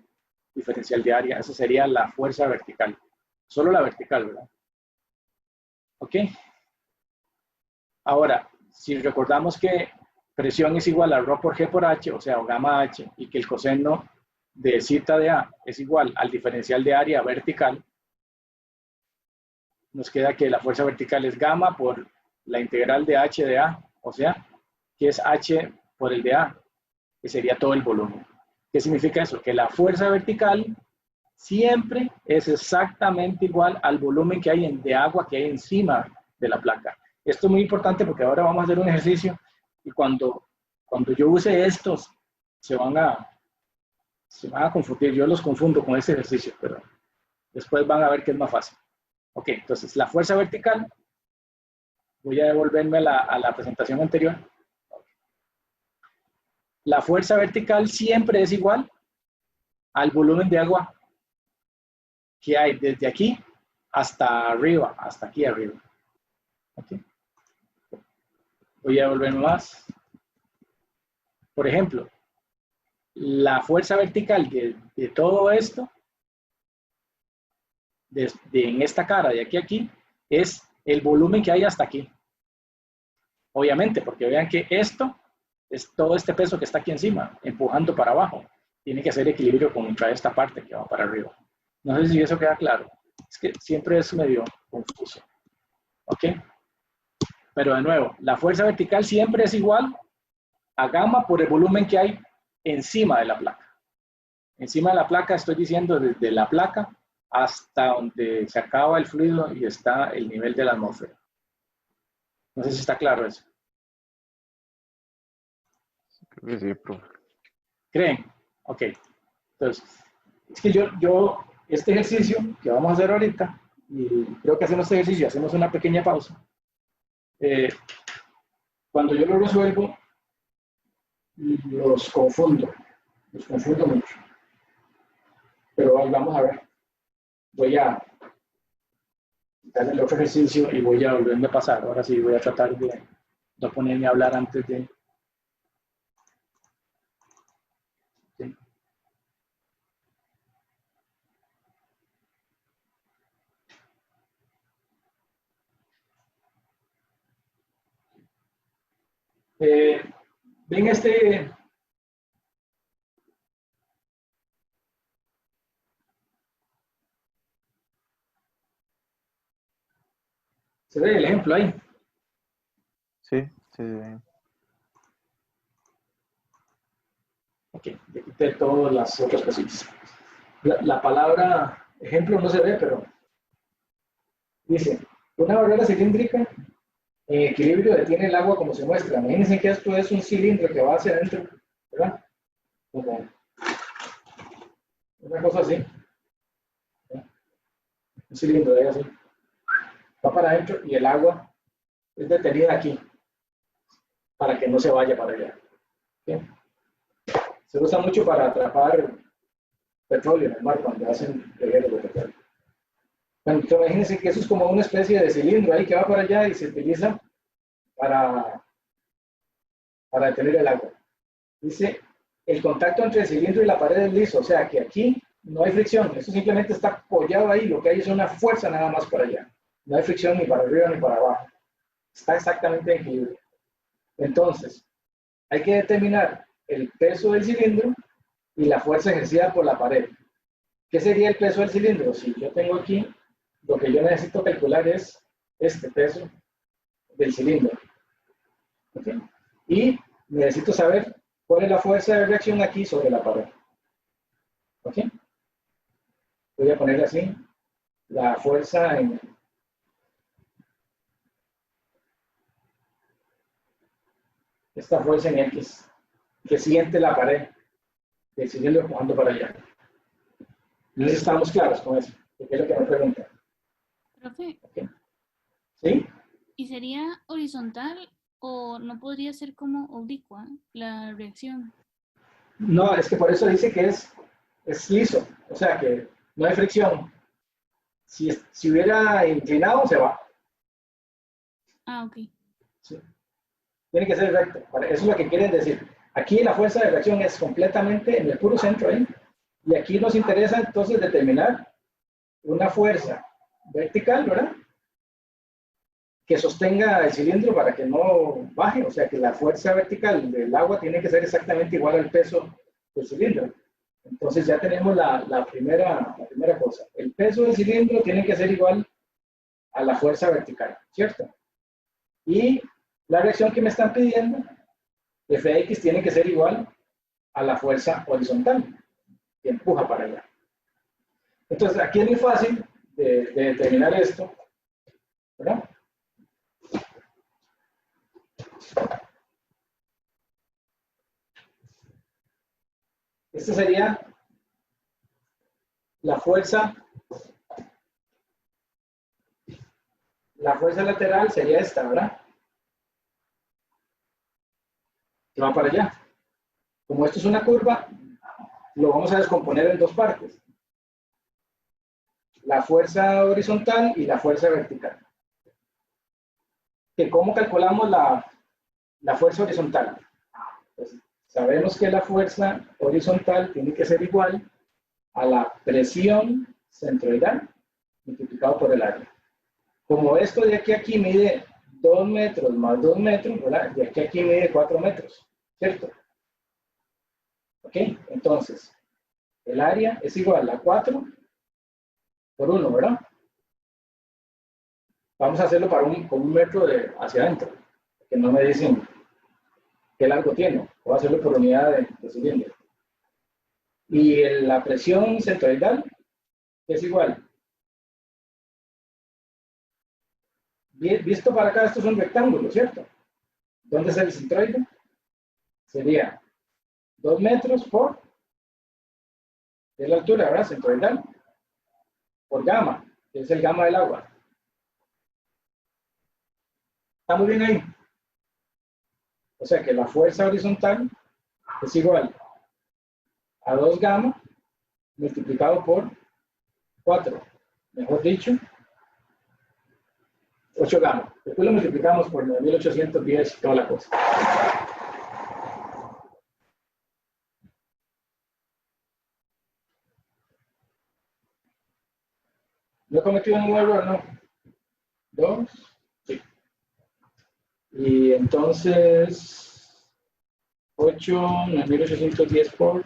diferencial de área, esa sería la fuerza vertical. Solo la vertical, ¿verdad? ¿Ok? Ahora, si recordamos que presión es igual a ρ por G por H, o sea, o gamma H, y que el coseno de zeta de A es igual al diferencial de área vertical, nos queda que la fuerza vertical es gamma por la integral de H de A, o sea, que es H por el de A, que sería todo el volumen. ¿Qué significa eso? Que la fuerza vertical siempre es exactamente igual al volumen que hay de agua que hay encima de la placa. Esto es muy importante porque ahora vamos a hacer un ejercicio y cuando yo use estos se van a confundir. Yo los confundo con este ejercicio, pero después van a ver que es más fácil. Ok, entonces la fuerza vertical, voy a devolverme a la presentación anterior. La fuerza vertical siempre es igual al volumen de agua que hay desde aquí hasta arriba, hasta aquí arriba. Okay. Voy a devolverme más. Por ejemplo, la fuerza vertical de todo esto, en esta cara de aquí a aquí, es el volumen que hay hasta aquí. Obviamente, porque vean que esto es todo este peso que está aquí encima, empujando para abajo. tiene que hacer equilibrio contra esta parte que va para arriba. No sé si eso queda claro. Es que siempre es medio confuso. ¿Ok? Pero de nuevo, la fuerza vertical siempre es igual a gamma por el volumen que hay encima de la placa. Encima de la placa estoy diciendo desde la placa hasta donde se acaba el fluido y está el nivel de la atmósfera. No sé si está claro eso. Creo que sí, profe. ¿Creen? Ok. Entonces, es que este ejercicio que vamos a hacer ahorita, y creo que hacemos este ejercicio, hacemos una pequeña pausa. Cuando yo lo resuelvo, los confundo mucho. Pero vamos a ver. Voy a darle el otro ejercicio y voy a volverme a pasar. Ahora sí, voy a tratar de no ponerme a hablar antes de... ¿Sí? Ven este... ¿Se ve el ejemplo ahí? Sí, sí. Ok, le quité todas las otras cositas. La palabra ejemplo no se ve, pero dice, una barrera cilíndrica en equilibrio detiene el agua como se muestra. Imagínense que esto es un cilindro que va hacia adentro, ¿verdad? Como una cosa así. ¿Verdad? Un cilindro de ahí así. Va para adentro y el agua es detenida aquí para que no se vaya para allá. ¿Sí? Se usa mucho para atrapar petróleo en el mar cuando hacen regueros de petróleo. Bueno, entonces imagínense que eso es como una especie de cilindro ahí que va para allá y se utiliza para detener el agua. Dice, el contacto entre el cilindro y la pared es liso, o sea que aquí no hay fricción, eso simplemente está apoyado ahí, lo que hay es una fuerza nada más para allá. No hay fricción ni para arriba ni para abajo. Está exactamente en equilibrio. Entonces, hay que determinar el peso del cilindro y la fuerza ejercida por la pared. ¿Qué sería el peso del cilindro? Si yo tengo aquí, lo que yo necesito calcular es este peso del cilindro. ¿Okay? Y necesito saber cuál es la fuerza de reacción aquí sobre la pared. ¿Ok? Voy a poner así, la fuerza en... Esta fuerza en X, que siente la pared del cilindro empujando para allá. No sé si estamos claros con eso, porque es lo que me preguntan. Profe, ¿Okay? ¿Sí? ¿y sería horizontal o no podría ser como oblicua la reacción? No, es que por eso dice que es liso, o sea que no hay fricción. Si hubiera inclinado, se va. Ah, ok. ¿Sí? Tiene que ser recto. Eso es lo que quieren decir. Aquí la fuerza de reacción es completamente en el puro centro ahí. Y aquí nos interesa entonces determinar una fuerza vertical, ¿verdad? Que sostenga el cilindro para que no baje. O sea que la fuerza vertical del agua tiene que ser exactamente igual al peso del cilindro. Entonces ya tenemos la primera cosa. El peso del cilindro tiene que ser igual a la fuerza vertical, ¿cierto? Y la reacción que me están pidiendo, Fx tiene que ser igual a la fuerza horizontal que empuja para allá. Entonces, aquí es muy fácil de determinar esto, ¿verdad? Esta sería la fuerza lateral, sería esta, ¿verdad? Que va para allá. Como esto es una curva, lo vamos a descomponer en dos partes. La fuerza horizontal y la fuerza vertical. ¿Cómo calculamos la fuerza horizontal? Pues, sabemos que la fuerza horizontal tiene que ser igual a la presión centroidal multiplicado por el área. Como esto de aquí a aquí mide 2 metros más 2 metros, ¿verdad? De aquí a aquí mide 4 metros, ¿cierto? ¿Ok? Entonces, el área es igual a 4 por 1, ¿verdad? Vamos a hacerlo para con un metro hacia adentro, que no me dicen qué largo tiene. Voy a hacerlo por unidad de cilindro. Y la presión centroidal es igual. Visto para acá, esto es un rectángulo, ¿cierto? ¿Dónde es el centroide? Sería 2 metros por, es la altura, ¿verdad? Centroidal. Por gamma, que es el gamma del agua. ¿Estamos bien ahí? O sea que la fuerza horizontal es igual a 2 gamma multiplicado por 4. Mejor dicho, 8 gamma. Después lo multiplicamos por 9810 y toda la cosa. ¿No he cometido ningún error? No. 2. Sí. Y entonces, 8, 9810 por...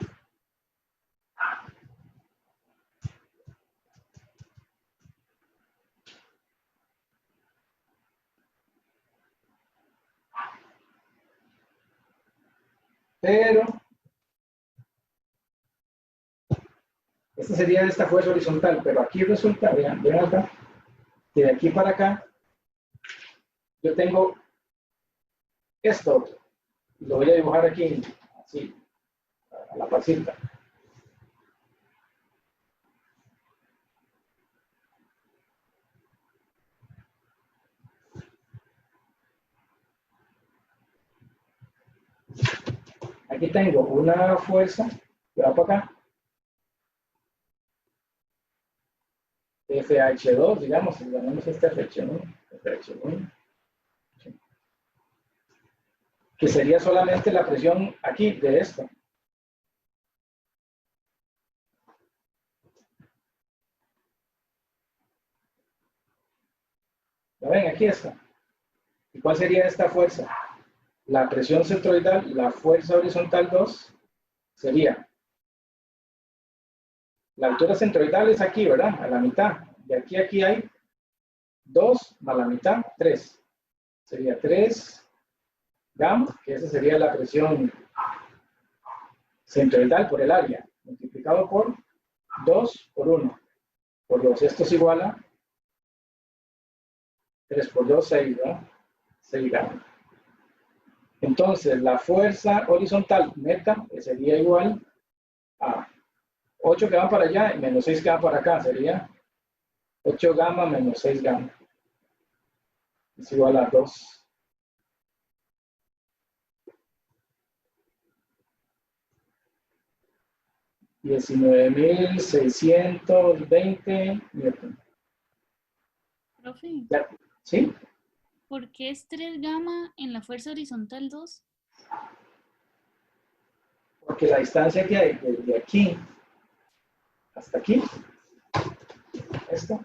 Pero, esta sería esta fuerza horizontal, pero aquí resulta, vean acá, que de aquí para acá, yo tengo esto, lo voy a dibujar aquí, así, a la pasita. Aquí tengo una fuerza que va para acá, FH2, digamos, si llamamos este FH1, que sería solamente la presión aquí de esto. ¿La ven? Aquí está. ¿Y cuál sería esta fuerza? La presión centroidal, la fuerza horizontal 2, sería, la altura centroidal es aquí, ¿verdad? A la mitad. De aquí a aquí hay 2 más la mitad, 3. Sería 3 gamma, que esa sería la presión centroidal por el área, multiplicado por 2 por 1, por 2. Esto es igual a 3 por 2, 6, ¿verdad? 6 gamma. Entonces, la fuerza horizontal neta sería igual a 8 que van para allá y menos 6 que van para acá. Sería 8 gamma menos 6 gamma. Es igual a 2. $19,620 newton. Profe, ¿Sí? ¿por qué es 3 gamma en la fuerza horizontal 2? Porque la distancia que hay desde aquí hasta aquí, esto,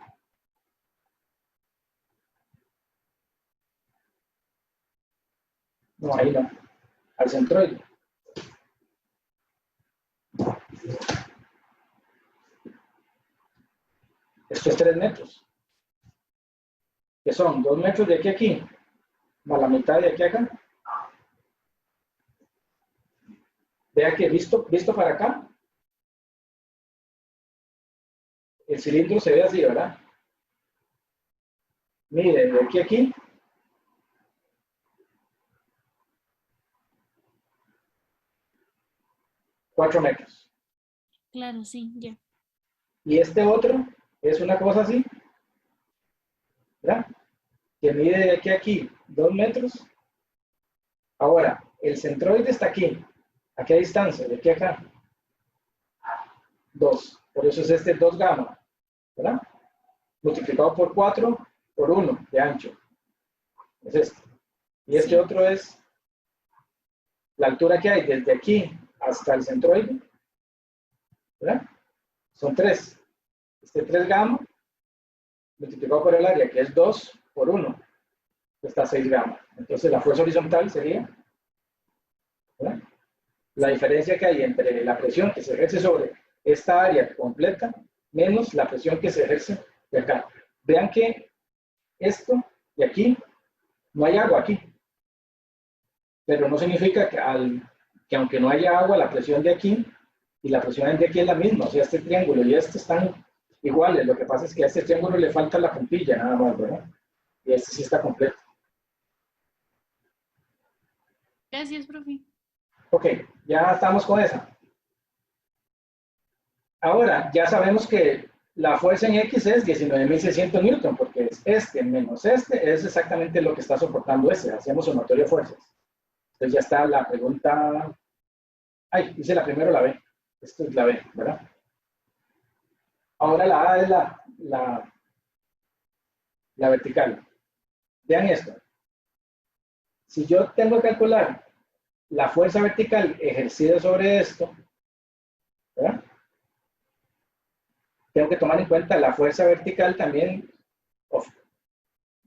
no, ahí no, al centroide. Esto es 3 metros, que son 2 metros de aquí a aquí, más la mitad de aquí a acá. Vea que visto para acá, el cilindro se ve así, ¿verdad? Mire, de aquí a aquí, 4 metros. Claro, sí, ya. Y este otro es una cosa así, ¿verdad? Que mide de aquí a aquí 2 metros. Ahora, el centroide está aquí. ¿A qué distancia? De aquí a acá. 2. Por eso es este 2 gamma, ¿verdad? Multiplicado por 4 por 1 de ancho. Es este. Y este Sí. otro es la altura que hay desde aquí hasta el centroide, ¿verdad? Son 3. Este 3 gamma multiplicado por el área, que es 2 por 1, está 6 gamma. Entonces la fuerza horizontal sería, ¿verdad?, la diferencia que hay entre la presión que se ejerce sobre esta área completa menos la presión que se ejerce de acá. Vean que esto de aquí, no hay agua aquí, pero no significa que aunque no haya agua, la presión de aquí y la presión de aquí es la misma, o sea, este triángulo y este están iguales. Lo que pasa es que a este triángulo le falta la puntilla nada más, ¿verdad? Y este sí está completo. Gracias, profe. Ok, ya estamos con esa. Ahora, ya sabemos que la fuerza en X es 19.600 newton, porque es este menos este, es exactamente lo que está soportando ese. Hacemos sumatorio de fuerzas. Entonces ya está la pregunta. Ay, hice la primera o la B. Esto es la B, ¿verdad? Ahora la A es la vertical. Vean esto. Si yo tengo que calcular la fuerza vertical ejercida sobre esto, ¿verdad? Tengo que tomar en cuenta la fuerza vertical también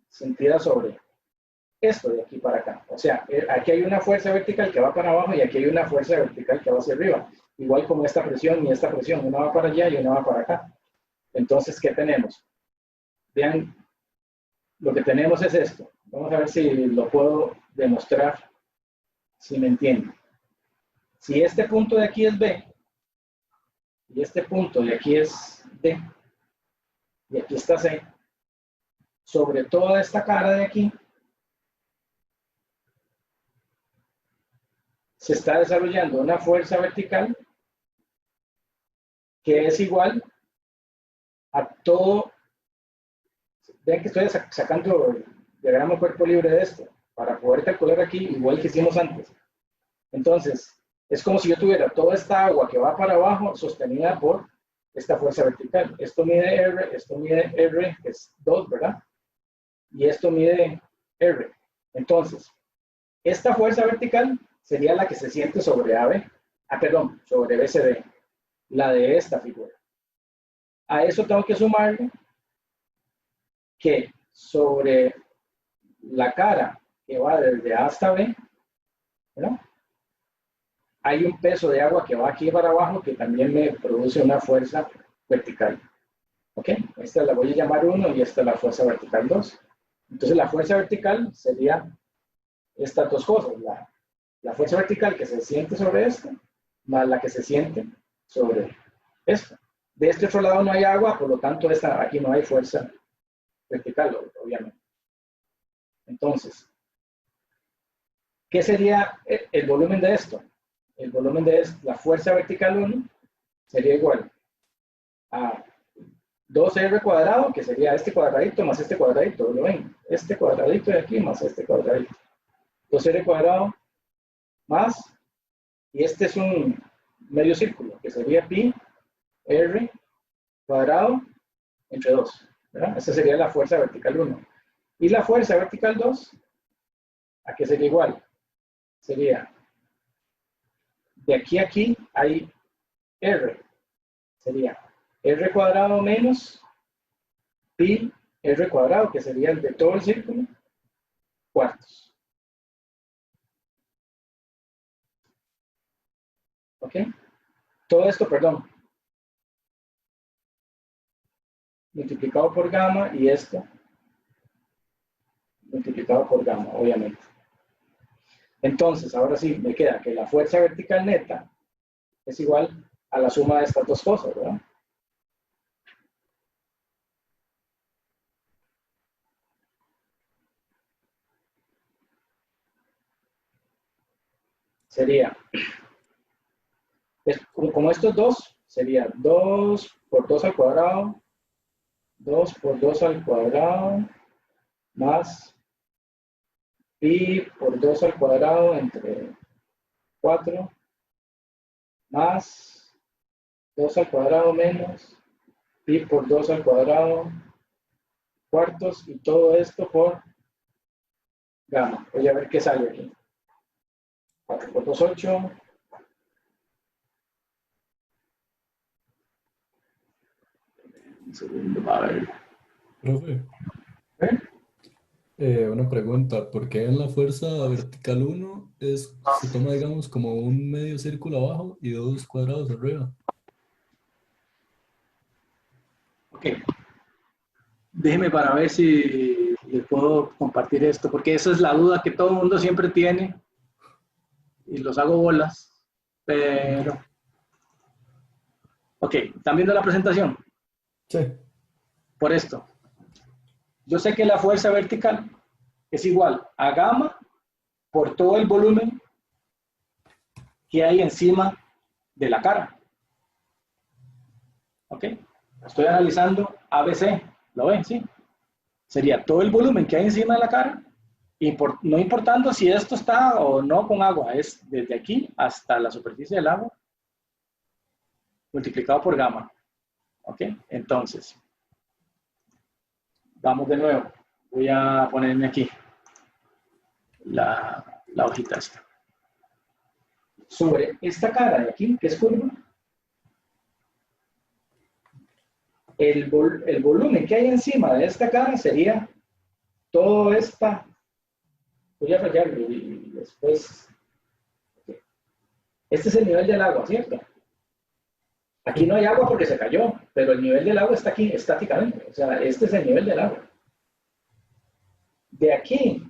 sentida sobre esto de aquí para acá. O sea, aquí hay una fuerza vertical que va para abajo y aquí hay una fuerza vertical que va hacia arriba. Igual como esta presión y esta presión. Una va para allá y una va para acá. Entonces, ¿qué tenemos? Vean, lo que tenemos es esto. Vamos a ver si lo puedo demostrar, si me entienden. Si este punto de aquí es B, y este punto de aquí es D, y aquí está C, sobre toda esta cara de aquí, se está desarrollando una fuerza vertical que es igual a todo. Vean que estoy sacando el diagrama cuerpo libre de esto, para poder calcular aquí igual que hicimos antes. Entonces, es como si yo tuviera toda esta agua que va para abajo sostenida por esta fuerza vertical. Esto mide R, que es 2, ¿verdad? Y esto mide R. Entonces, esta fuerza vertical sería la que se siente sobre AB, sobre BCD, la de esta figura. A eso tengo que sumarle que sobre la cara que va desde A hasta B, ¿verdad? Hay un peso de agua que va aquí para abajo que también me produce una fuerza vertical. ¿Ok? Esta la voy a llamar 1 y esta la fuerza vertical 2. Entonces la fuerza vertical sería estas dos cosas. La fuerza vertical que se siente sobre esto, más la que se siente sobre esto. De este otro lado no hay agua, por lo tanto aquí no hay fuerza vertical, obviamente. Entonces, ¿qué sería el volumen de esto? El volumen de la fuerza vertical 1 sería igual a 2R cuadrado, que sería este cuadradito más este cuadradito, ¿lo ven? Este cuadradito de aquí más este cuadradito. 2R cuadrado más, y este es un medio círculo, que sería pi R cuadrado entre 2, ¿verdad? Esa sería la fuerza vertical 1. Y la fuerza vertical 2, ¿a qué sería igual? Sería, de aquí a aquí hay R, sería R cuadrado menos pi R cuadrado, que sería el de todo el círculo, cuartos. ¿Ok? Todo esto, perdón, multiplicado por gamma y esto multiplicado por gamma, obviamente. Entonces, ahora sí, me queda que la fuerza vertical neta es igual a la suma de estas dos cosas, ¿verdad? Sería, como estos dos, sería 2 por 2 al cuadrado, 2 por 2 al cuadrado, más pi por 2 al cuadrado entre 4, más 2 al cuadrado menos pi por 2 al cuadrado, cuartos, y todo esto por gamma. Voy a ver qué sale aquí. 4 por 2, 8. Un segundo, a ver. Profe, ¿Eh? una pregunta, ¿por qué en la fuerza vertical 1 se toma, digamos, como un medio círculo abajo y 2 cuadrados arriba? Ok. Déjeme para ver si le puedo compartir esto, porque esa es la duda que todo el mundo siempre tiene y los hago bolas, pero... Ok, ¿están viendo la presentación? Sí. Por esto. Yo sé que la fuerza vertical es igual a gamma por todo el volumen que hay encima de la cara. ¿Ok? Estoy analizando ABC. ¿Lo ven? Sí. Sería todo el volumen que hay encima de la cara, no importando si esto está o no con agua, es desde aquí hasta la superficie del agua, multiplicado por gamma. ¿Ok? Entonces, vamos de nuevo. Voy a ponerme aquí la hojita esta. Sobre esta cara de aquí, que es curva, el volumen que hay encima de esta cara sería todo esta. Voy a rayarlo y después. Este es el nivel del agua, ¿cierto? Aquí no hay agua porque se cayó, pero el nivel del agua está aquí estáticamente. O sea, este es el nivel del agua. De aquí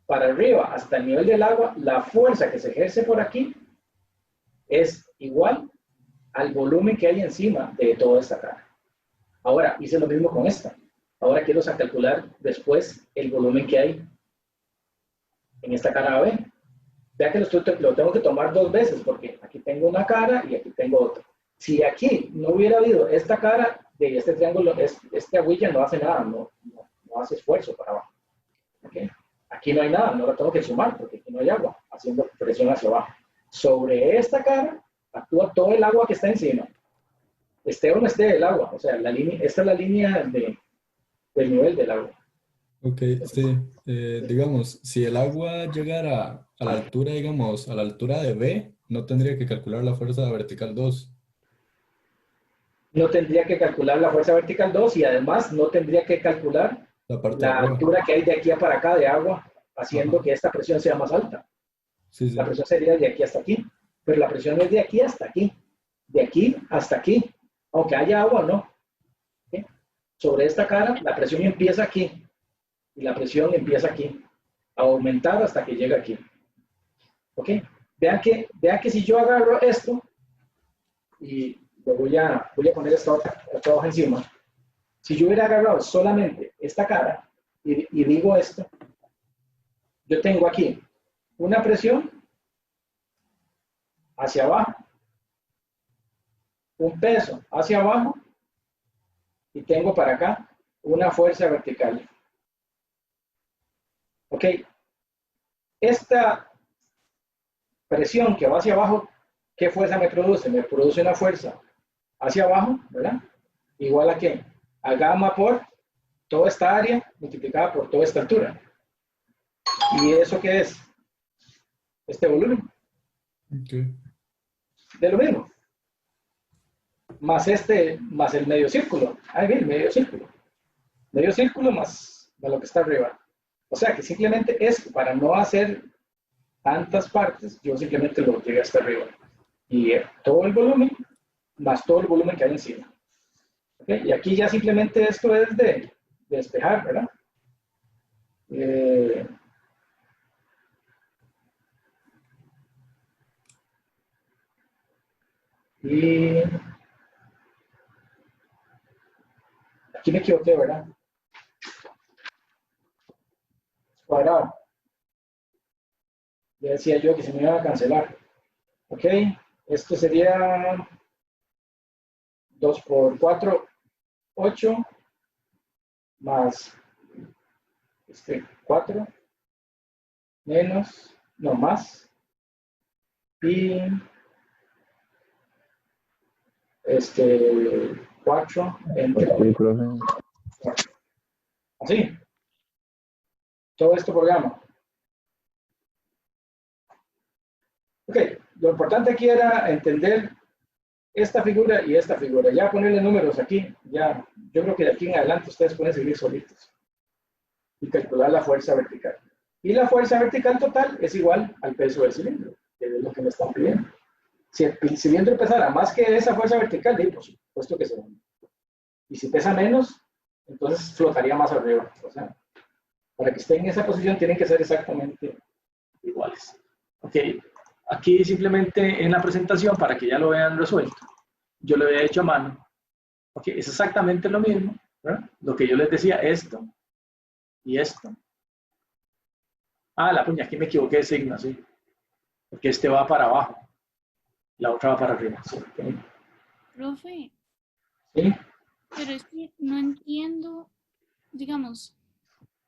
para arriba hasta el nivel del agua, la fuerza que se ejerce por aquí es igual al volumen que hay encima de toda esta cara. Ahora, hice lo mismo con esta. Ahora quiero calcular después el volumen que hay en esta cara AB. Vea que lo tengo que tomar dos veces porque aquí tengo una cara y aquí tengo otra. Si aquí no hubiera habido esta cara de este triángulo, este agüilla no hace nada, no hace esfuerzo para abajo. ¿Okay? Aquí no hay nada, no lo tengo que sumar porque aquí no hay agua, haciendo presión hacia abajo. Sobre esta cara actúa todo el agua que está encima. Esté o no esté el agua, o sea, esta es la línea del nivel del agua. Ok, sí. Digamos, si el agua llegara a la altura, digamos, a la altura de B, no tendría que calcular la fuerza vertical 2. No tendría que calcular la fuerza vertical 2 y además no tendría que calcular La parte de la arriba. altura que hay de aquí para acá de agua, haciendo Ajá. que esta presión sea más alta. Sí, sí. La presión sería de aquí hasta aquí, pero la presión es de aquí hasta aquí, de aquí hasta aquí, aunque haya agua o no. ¿Okay? Sobre esta cara, la presión empieza aquí y la presión empieza aquí, a aumentar hasta que llega aquí. ¿Ok? Vean que si yo agarro esto y lo voy a poner esta hoja encima, si yo hubiera agarrado solamente esta cara y digo esto, yo tengo aquí una presión hacia abajo, un peso hacia abajo y tengo para acá una fuerza vertical. ¿Ok? Esta presión que va hacia abajo, ¿qué fuerza me produce? Me produce una fuerza hacia abajo, ¿verdad? Igual a ¿qué? A gamma por toda esta área multiplicada por toda esta altura. ¿Y eso qué es? Este volumen. Okay. De lo mismo. Más más el medio círculo. Ahí viene el medio círculo. Medio círculo más lo que está arriba. O sea que simplemente es para no hacer tantas partes, yo simplemente lo llegué hasta arriba. Y todo el volumen más todo el volumen que hay encima. ¿Okay? Y aquí ya simplemente esto es de despejar, ¿verdad? Y aquí me equivoqué, ¿verdad? Cuadrado. Ya decía yo que se me iba a cancelar. ¿Ok? Esto sería 2 por 4, 8, más 4, menos, no más, y 4 entre Sí, profe. 4. Así. Todo esto por gamma. Ok, lo importante aquí era entender esta figura y esta figura. Ya ponerle números aquí, ya, yo creo que de aquí en adelante ustedes pueden seguir solitos y calcular la fuerza vertical. Y la fuerza vertical total es igual al peso del cilindro, que es lo que me están pidiendo. Si el cilindro pesara más que esa fuerza vertical, por supuesto que se hunde. Y si pesa menos, entonces flotaría más arriba. O sea, para que estén en esa posición tienen que ser exactamente iguales. Ok, aquí simplemente en la presentación, para que ya lo vean resuelto, yo lo había hecho a mano. Ok, es exactamente lo mismo, ¿verdad? Lo que yo les decía, esto y esto. Ah, la puña, aquí me equivoqué de signo, sí. Porque este va para abajo, la otra va para arriba. Sí, okay. Profe, ¿Sí? pero es que no entiendo, digamos,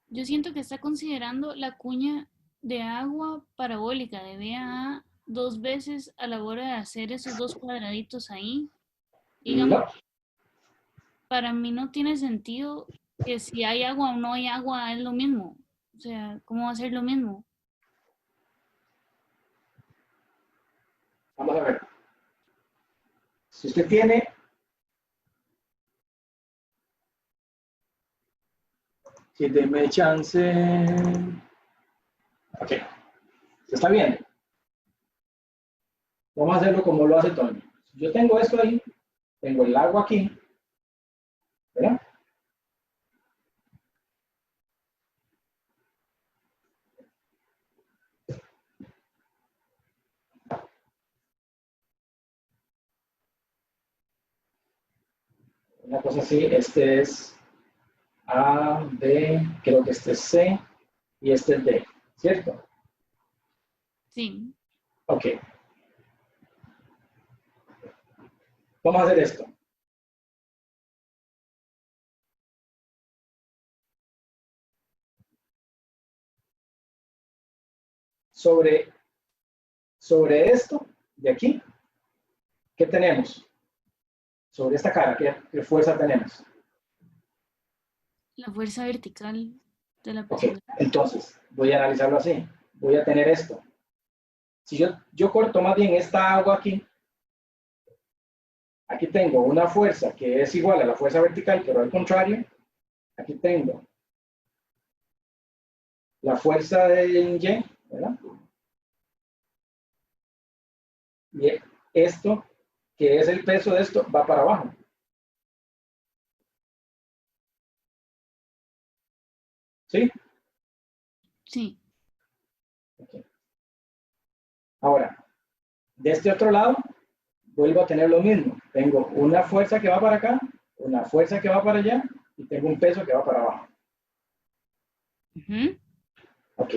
yo siento que está considerando la cuña de agua parabólica de BA 2 veces a la hora de hacer esos 2 cuadraditos ahí. Digamos, No. para mí no tiene sentido que si hay agua o no hay agua es lo mismo. O sea, ¿cómo va a ser lo mismo? Vamos a ver. Si usted tiene que deme chance. Ok, ¿se está viendo? Vamos a hacerlo como lo hace Tony. Yo tengo esto ahí, tengo el agua aquí, ¿verdad? Una cosa así, este es A, B, creo que este es C y este es D, ¿cierto? Sí. Ok. Vamos a hacer esto. Sobre esto de aquí, ¿qué tenemos? Sobre esta cara, ¿qué fuerza tenemos? La fuerza vertical de la Ok, presión. entonces, voy a analizarlo así. Voy a tener esto. Si yo corto más bien esta agua aquí, aquí tengo una fuerza que es igual a la fuerza vertical, pero al contrario, aquí tengo la fuerza de Y, ¿verdad? Y esto, que es el peso de esto, va para abajo. ¿Sí? Sí. Okay. Ahora, de este otro lado, vuelvo a tener lo mismo. Tengo una fuerza que va para acá, una fuerza que va para allá, y tengo un peso que va para abajo. Ujú. Ok.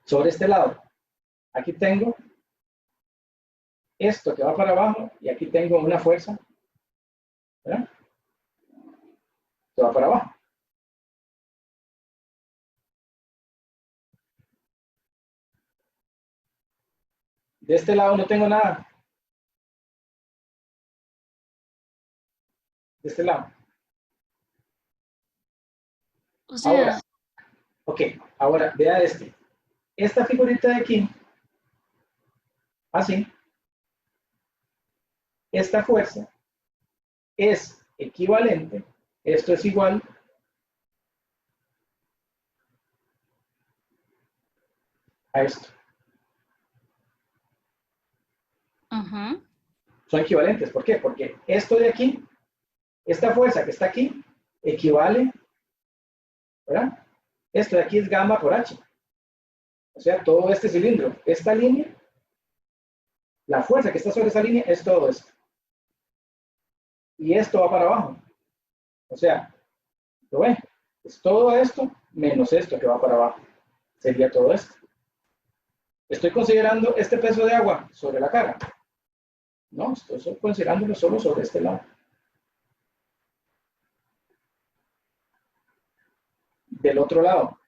Sobre este lado, aquí tengo esto que va para abajo, y aquí tengo una fuerza, ¿verdad? Que va para abajo. De este lado no tengo nada. De este lado. O sea, Ahora, ok, ahora vea este. Esta figurita de aquí, así, esta fuerza es equivalente, esto es igual a esto. ajá. Son equivalentes, ¿por qué? Porque esto de aquí, esta fuerza que está aquí, equivale, ¿verdad? Esto de aquí es gamma por h. O sea, todo este cilindro, esta línea, la fuerza que está sobre esa línea es todo esto. Y esto va para abajo. O sea, ¿lo ven? Es todo esto menos esto que va para abajo. Sería todo esto. Estoy considerando este peso de agua sobre la cara. No, estoy considerándolo solo sobre este lado. Del otro lado,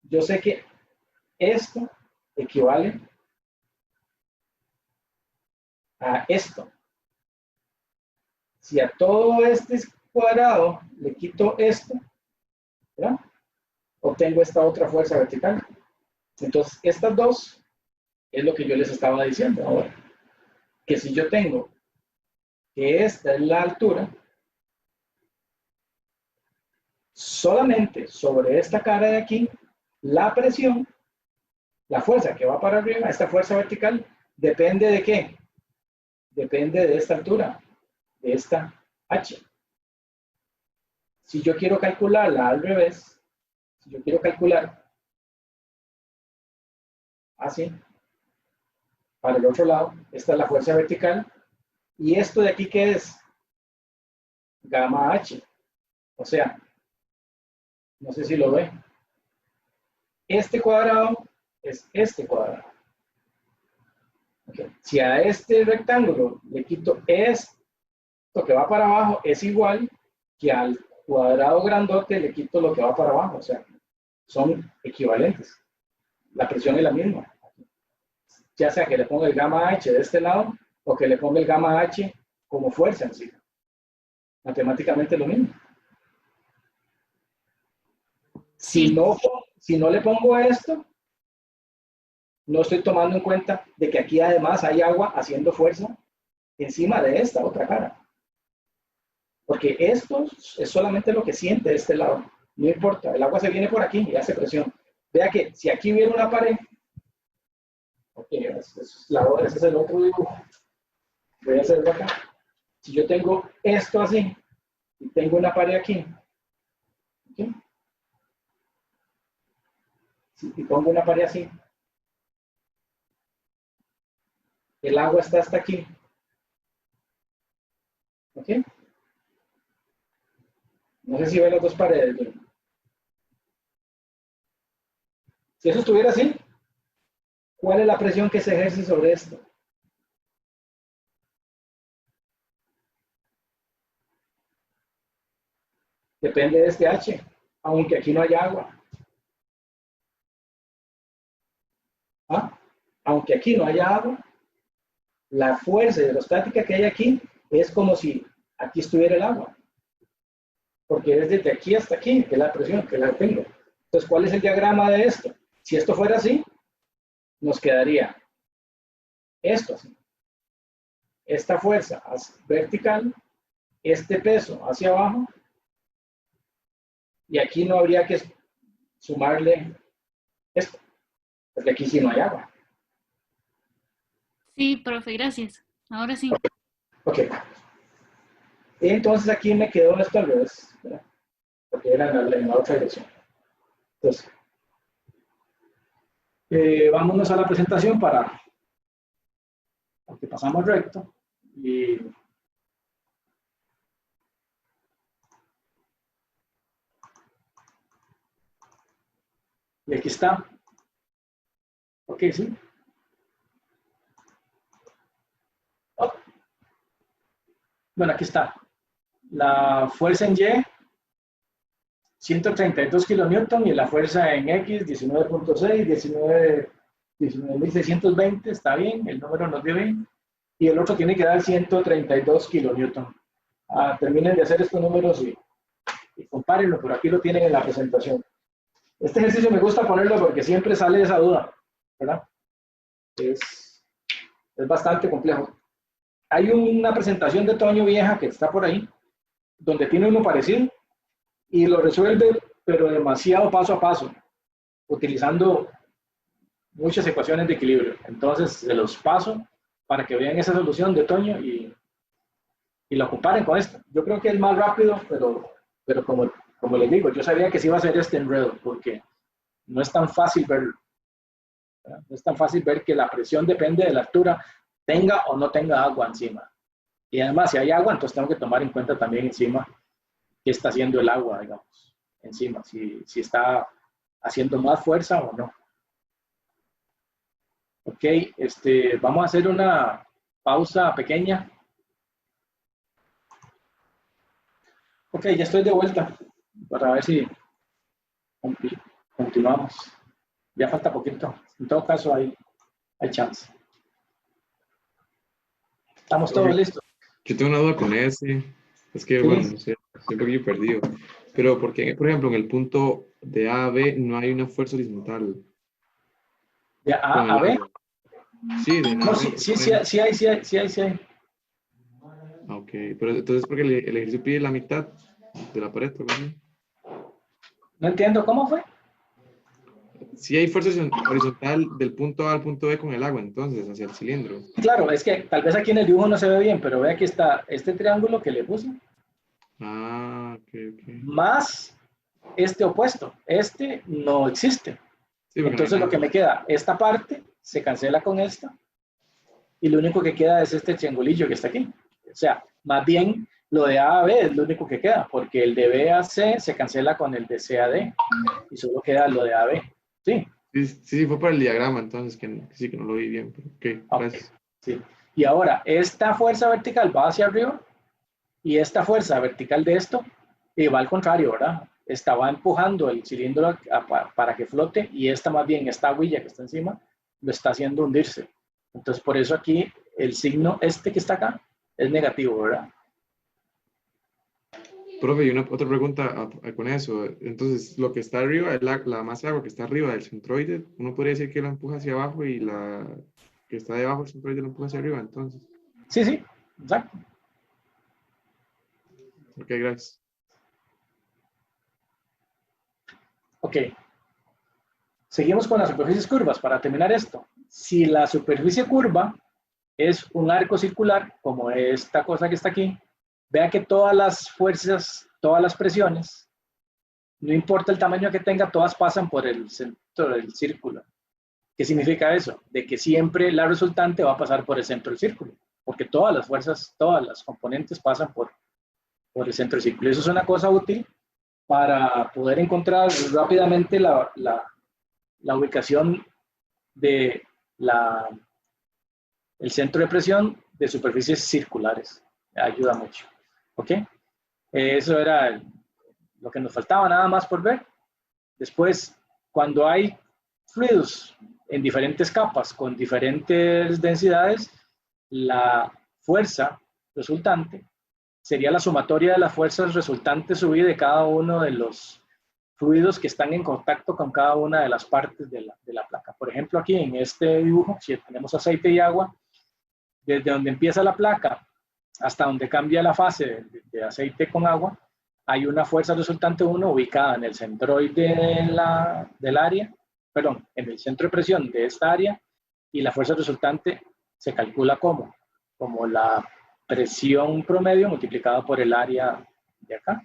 yo sé que esto equivale a esto. Si a todo este cuadrado le quito esto, ¿verdad? Obtengo esta otra fuerza vertical. Entonces, estas dos es lo que yo les estaba diciendo ahora. Que si yo tengo que esta es la altura, solamente sobre esta cara de aquí, la presión, la fuerza que va para arriba, esta fuerza vertical, depende de qué? Depende de esta altura, de esta H. Si yo quiero calcularla al revés, si yo quiero calcular así, para el otro lado, esta es la fuerza vertical, y esto de aquí, ¿qué es? Gamma H. O sea, no sé si lo ve. Este cuadrado es este cuadrado. Okay. Si a este rectángulo le quito esto que va para abajo, es igual que al cuadrado grandote le quito lo que va para abajo. O sea, son equivalentes. La presión es la misma. Ya sea que le ponga el gamma H de este lado o que le ponga el gamma H como fuerza en sí. Matemáticamente es lo mismo. Si no le pongo esto, no estoy tomando en cuenta de que aquí además hay agua haciendo fuerza encima de esta otra cara. Porque esto es solamente lo que siente este lado. No importa, el agua se viene por aquí y hace presión. Vea que si aquí hubiera una pared, ok, ese es el otro dibujo. Voy a hacerlo acá. Si yo tengo esto así y tengo una pared aquí, ¿okay? Y pongo una pared así, el agua está hasta aquí. ¿Ok? No sé si ven las dos paredes. Si eso estuviera así, ¿cuál es la presión que se ejerce sobre esto? Depende de este H, aunque aquí no haya agua. ¿Ah? Aunque aquí no haya agua, la fuerza hidrostática que hay aquí es como si aquí estuviera el agua. Porque es desde aquí hasta aquí, que es la presión que la tengo. Entonces, ¿cuál es el diagrama de esto? Si esto fuera así, nos quedaría esto así. Esta fuerza vertical, este peso hacia abajo, y aquí no habría que sumarle esto, porque aquí sí no hay agua. Sí, profe, gracias. Ahora sí. Ok. Entonces aquí me quedó esto al revés, ¿verdad? Porque era en la otra dirección. Entonces, vámonos a la presentación porque pasamos recto. Y aquí está. Ok, sí. Oh. Bueno, aquí está. La fuerza en Y, 132 kilonewton, y la fuerza en X, 19.6, 19.620, está bien, el número nos dio bien. Y el otro tiene que dar 132 kilonewton. Terminen de hacer estos números y compárenlo, pero aquí lo tienen en la presentación. Este ejercicio me gusta ponerlo porque siempre sale esa duda, ¿verdad? Es bastante complejo. Hay una presentación de Toño vieja que está por ahí, donde tiene uno parecido, y lo resuelve, pero demasiado paso a paso, utilizando muchas ecuaciones de equilibrio. Entonces, se los paso para que vean esa solución de Toño y la comparen con esta. Yo creo que es más rápido, pero como les digo, yo sabía que sí iba a ser este enredo, porque no es tan fácil verlo. ¿Verdad? No es tan fácil ver que la presión depende de la altura, tenga o no tenga agua encima. Y además, si hay agua, entonces tengo que tomar en cuenta también encima qué está haciendo el agua, digamos, encima, si está haciendo más fuerza o no. Ok, vamos a hacer una pausa pequeña. Ok, ya estoy de vuelta para ver si continuamos. Ya falta poquito. En todo caso, hay chance. ¿Estamos todos listos? Yo tengo una duda con ese. Es que, Sí. bueno, no sé, estoy un poquito perdido. Pero, ¿por qué, por ejemplo, en el punto de A a B no hay una fuerza horizontal? ¿De con A el a B? agua? Sí, de A No, a B. sí hay. Ah, ok, pero entonces, ¿por qué el ejercicio pide la mitad de la pared? ¿Algo así? No entiendo, ¿cómo fue? Sí hay fuerza horizontal del punto A al punto B con el agua, entonces, hacia el cilindro. Claro, es que tal vez aquí en el dibujo no se ve bien, pero ve aquí está este triángulo que le puse. Ah, ok, ok. Más este opuesto. Este no existe. Sí, porque Entonces lo que me queda, esta parte se cancela con esta y lo único que queda es este triangulillo que está aquí. O sea, más bien lo de A a B es lo único que queda, porque el de B a C se cancela con el de C a D y solo queda lo de A a B. ¿Sí? Sí, fue por el diagrama, entonces que sí que no lo vi bien. Pero, ok, gracias. Sí. Y ahora, esta fuerza vertical va hacia arriba y esta fuerza vertical de esto va al contrario, ¿verdad? Esta va empujando el cilindro para que flote y esta más bien, esta huilla que está encima, lo está haciendo hundirse. Entonces, por eso aquí el signo este que está acá es negativo, ¿verdad? Profe, y otra pregunta con eso. Entonces, lo que está arriba, la masa de agua que está arriba del centroide, uno podría decir que la empuja hacia abajo y la que está debajo del centroide la empuja hacia arriba, entonces. Sí, sí, exacto. Ok, gracias. Ok. Seguimos con las superficies curvas para terminar esto. Si la superficie curva es un arco circular, como esta cosa que está aquí, vea que todas las fuerzas, todas las presiones, no importa el tamaño que tenga, todas pasan por el centro del círculo. ¿Qué significa eso? De que siempre la resultante va a pasar por el centro del círculo, porque todas las fuerzas, todas las componentes pasan por el centro del círculo. Eso es una cosa útil para poder encontrar rápidamente la ubicación de el centro de presión de superficies circulares. Ayuda mucho. ¿Ok? Eso era lo que nos faltaba nada más por ver. Después, cuando hay fluidos en diferentes capas con diferentes densidades, la fuerza resultante sería la sumatoria de las fuerzas resultantes subí de cada uno de los fluidos que están en contacto con cada una de las partes de la placa. Por ejemplo, aquí en este dibujo, si tenemos aceite y agua, desde donde empieza la placa hasta donde cambia la fase de aceite con agua, hay una fuerza resultante 1 ubicada en el centroide del área, perdón, en el centro de presión de esta área, y la fuerza resultante se calcula como la presión promedio multiplicada por el área de acá,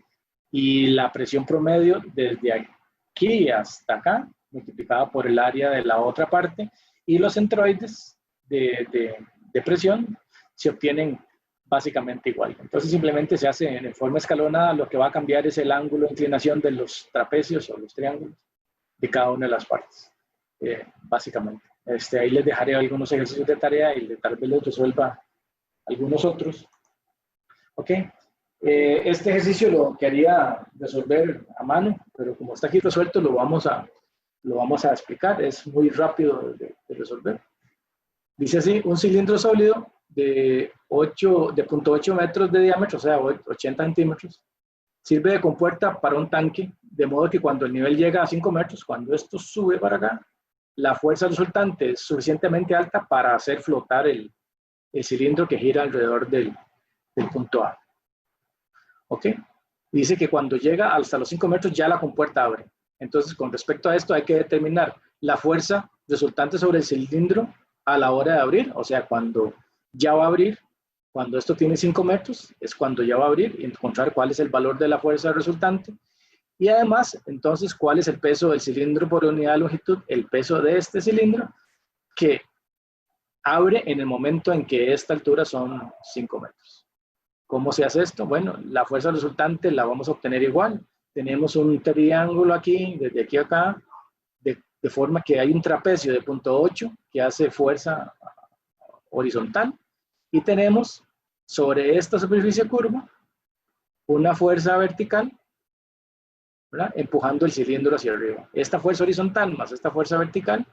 y la presión promedio desde aquí hasta acá, multiplicada por el área de la otra parte, y los centroides de presión se obtienen básicamente igual. Entonces simplemente se hace en forma escalonada, lo que va a cambiar es el ángulo de inclinación de los trapecios o los triángulos de cada una de las partes, básicamente. Ahí les dejaré algunos ejercicios de tarea y tal vez les resuelva algunos otros. ¿Ok? Este ejercicio lo quería resolver a mano, pero como está aquí resuelto, lo vamos a explicar. Es muy rápido de resolver. Dice así, un cilindro sólido de 0.8 metros de diámetro, o sea, 80 centímetros, sirve de compuerta para un tanque, de modo que cuando el nivel llega a 5 metros, cuando esto sube para acá, la fuerza resultante es suficientemente alta para hacer flotar el cilindro que gira alrededor del punto A. ¿Ok? Dice que cuando llega hasta los 5 metros ya la compuerta abre. Entonces, con respecto a esto, hay que determinar la fuerza resultante sobre el cilindro a la hora de abrir, o sea, cuando ya va a abrir, cuando esto tiene 5 metros, es cuando ya va a abrir y encontrar cuál es el valor de la fuerza resultante. Y además, entonces, cuál es el peso del cilindro por unidad de longitud, el peso de este cilindro que abre en el momento en que esta altura son 5 metros. ¿Cómo se hace esto? Bueno, la fuerza resultante la vamos a obtener igual. Tenemos un triángulo aquí, desde aquí a acá, de forma que hay un trapecio de punto 8 que hace fuerza horizontal. Y tenemos sobre esta superficie curva una fuerza vertical, ¿verdad?, empujando el cilindro hacia arriba. Esta fuerza horizontal más esta fuerza vertical,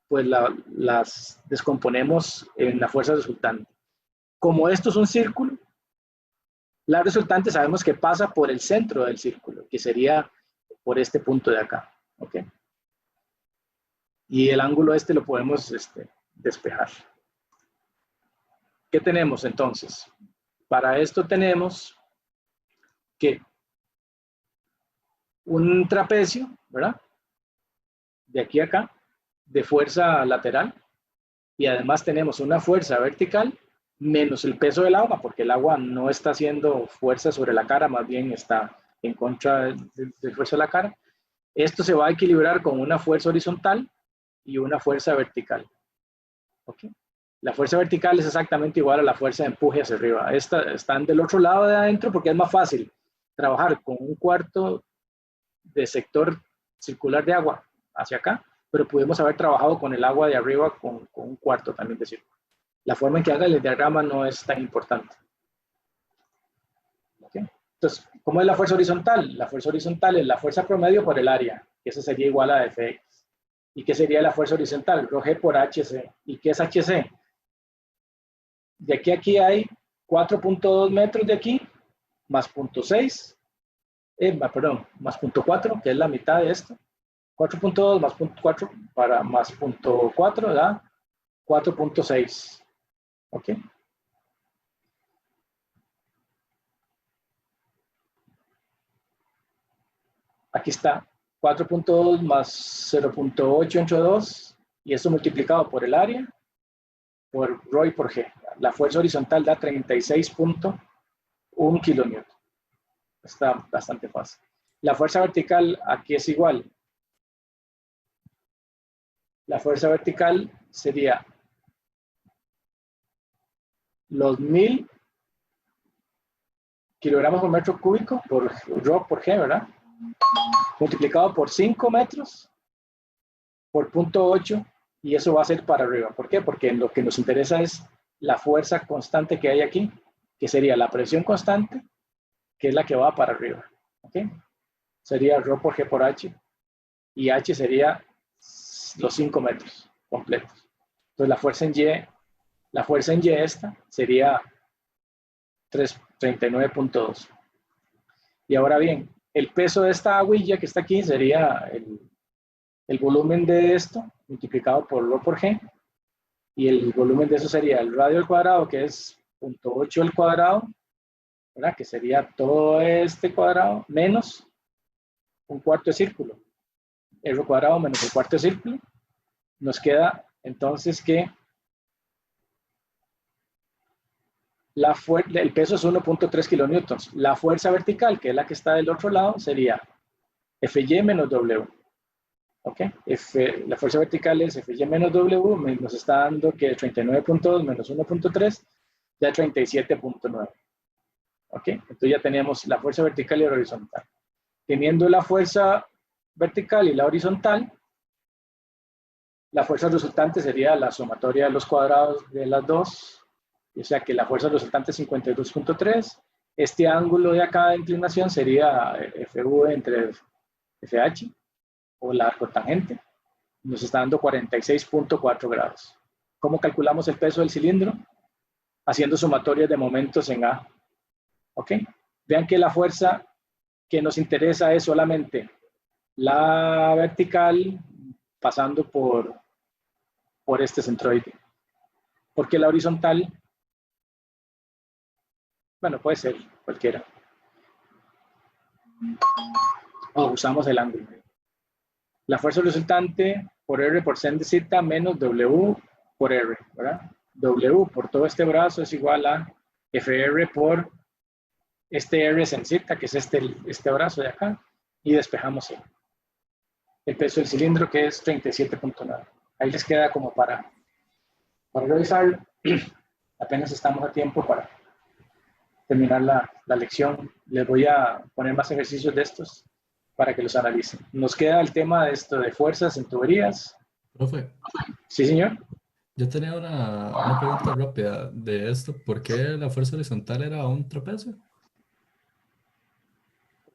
pues las descomponemos en la fuerza resultante. Como esto es un círculo, la resultante sabemos que pasa por el centro del círculo, que sería por este punto de acá. ¿Ok? Y el ángulo lo podemos despejar. ¿Qué tenemos entonces? Para esto tenemos que un trapecio, ¿verdad?, de aquí a acá, de fuerza lateral, y además tenemos una fuerza vertical menos el peso del agua, porque el agua no está haciendo fuerza sobre la cara, más bien está en contra del fuerza de la cara. Esto se va a equilibrar con una fuerza horizontal y una fuerza vertical. ¿Okay? La fuerza vertical es exactamente igual a la fuerza de empuje hacia arriba. Están del otro lado de adentro porque es más fácil trabajar con un cuarto de sector circular de agua hacia acá, pero pudimos haber trabajado con el agua de arriba con un cuarto también de círculo. La forma en que haga el diagrama no es tan importante. ¿Okay? Entonces, ¿cómo es la fuerza horizontal? La fuerza horizontal es la fuerza promedio por el área, que eso sería igual a Fx. ¿Y qué sería la fuerza horizontal? Ρg por hc. ¿Y qué es hc? De aquí a aquí hay 4.2 metros de aquí, más 0.6, más 0.4, que es la mitad de esto. 4.2 más 0.4 para más 0.4 da 4.6. ¿Ok? Aquí está, 4.2 más 0.8 entre 2, y eso multiplicado por el área, por ρ y por g. La fuerza horizontal da 36.1 kilonewton. Está bastante fácil. La fuerza vertical aquí es igual. La fuerza vertical sería los 1000 kilogramos por metro cúbico por ρ por g, ¿verdad? Multiplicado por 5 metros por 0.8, y eso va a ser para arriba. ¿Por qué? Porque lo que nos interesa es la fuerza constante que hay aquí, que sería la presión constante, que es la que va para arriba. ¿Ok? Sería ρ por g por h, y h sería los 5 metros completos. Entonces la fuerza en y esta sería 39.2. Y ahora bien, el peso de esta aguilla que está aquí sería el volumen de esto multiplicado por ρ por g, y el volumen de eso sería el radio al cuadrado, que es 0.8 al cuadrado, ¿verdad? Que sería todo este cuadrado menos un cuarto de círculo. R cuadrado menos el cuarto de círculo. Nos queda entonces que el peso es 1.3 kilonewtons. La fuerza vertical, que es la que está del otro lado, sería Fy menos W. ¿Ok? La fuerza vertical es Fy menos W, nos está dando que 39.2 menos 1.3, ya 37.9. ¿Ok? Entonces ya tenemos la fuerza vertical y la horizontal. Teniendo la fuerza vertical y la horizontal, la fuerza resultante sería la sumatoria de los cuadrados de las dos. O sea que la fuerza resultante es 52.3. Este ángulo de acá de inclinación sería FV entre FH, o la cotangente. Nos está dando 46.4 grados. ¿Cómo calculamos el peso del cilindro? Haciendo sumatorias de momentos en A. ¿Ok? Vean que la fuerza que nos interesa es solamente la vertical pasando por este centroide. Porque la horizontal, bueno, puede ser cualquiera. O usamos el ángulo. La fuerza resultante por R por sen de zeta menos W por R, ¿verdad? W por todo este brazo es igual a FR por este R sen zeta, que es este brazo de acá, y despejamos el peso del cilindro, que es 37.9. Ahí les queda como para revisarlo. Apenas estamos a tiempo para terminar la lección. Les voy a poner más ejercicios de estos para que los analicen. Nos queda el tema de esto de fuerzas en tuberías. Profe, Sí, señor. yo tenía una pregunta rápida de esto. ¿Por qué la fuerza horizontal era un trapecio?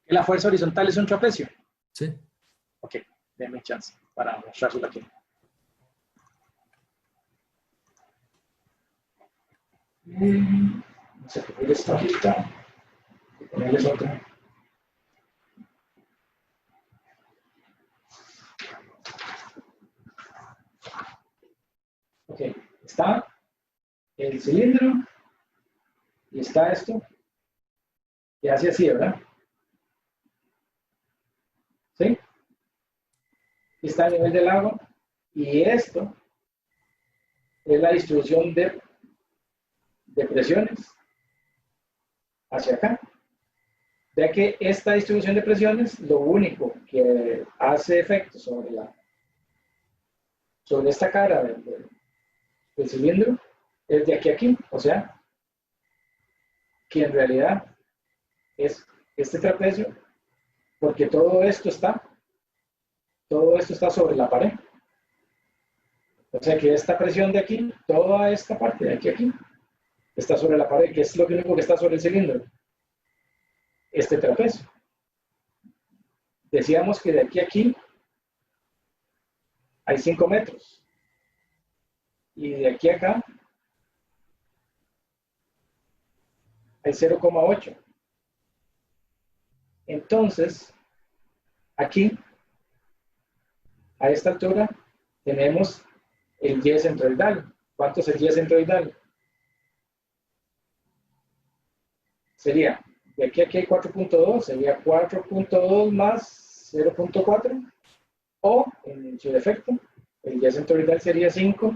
La fuerza horizontal es un trapecio. Sí. Ok, denme chance para mostrárselo aquí. Vamos a coger esta hojita y ponerles otra. Ok, está el cilindro y está esto, que hace así, ¿verdad? ¿Sí? Está a nivel del agua, y esto es la distribución de de presiones hacia acá. Ya que esta distribución de presiones, lo único que hace efecto sobre esta cara del cilindro es de aquí a aquí. O sea, que en realidad es este trapecio, porque todo esto está sobre la pared. O sea que esta presión de aquí, toda esta parte de aquí a aquí, está sobre la pared, que es lo único que está sobre el cilindro. Este trapecio. Decíamos que de aquí a aquí hay 5 metros. Y de aquí a acá hay 0,8. Entonces, aquí, a esta altura, tenemos el Y centroidal. ¿Cuánto es el Y centroidal? Sería, de aquí a aquí hay 4.2, sería 4.2 más 0.4, o en su defecto, el Y centroidal sería 5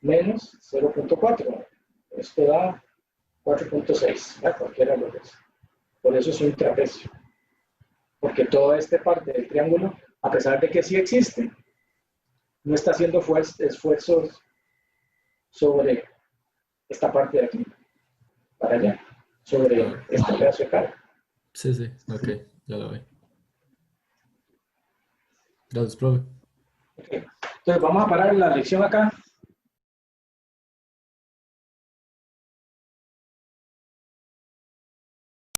menos 0.4. Esto da 4.6, cualquiera de los dos. Por eso es un trapecio. Porque toda esta parte del triángulo, a pesar de que sí existe, no está haciendo esfuerzos sobre esta parte de aquí, para allá, sobre este pedazo de cara. Sí, sí, ok, ya lo veo. Gracias, profe. Okay. Entonces vamos a parar la lección acá.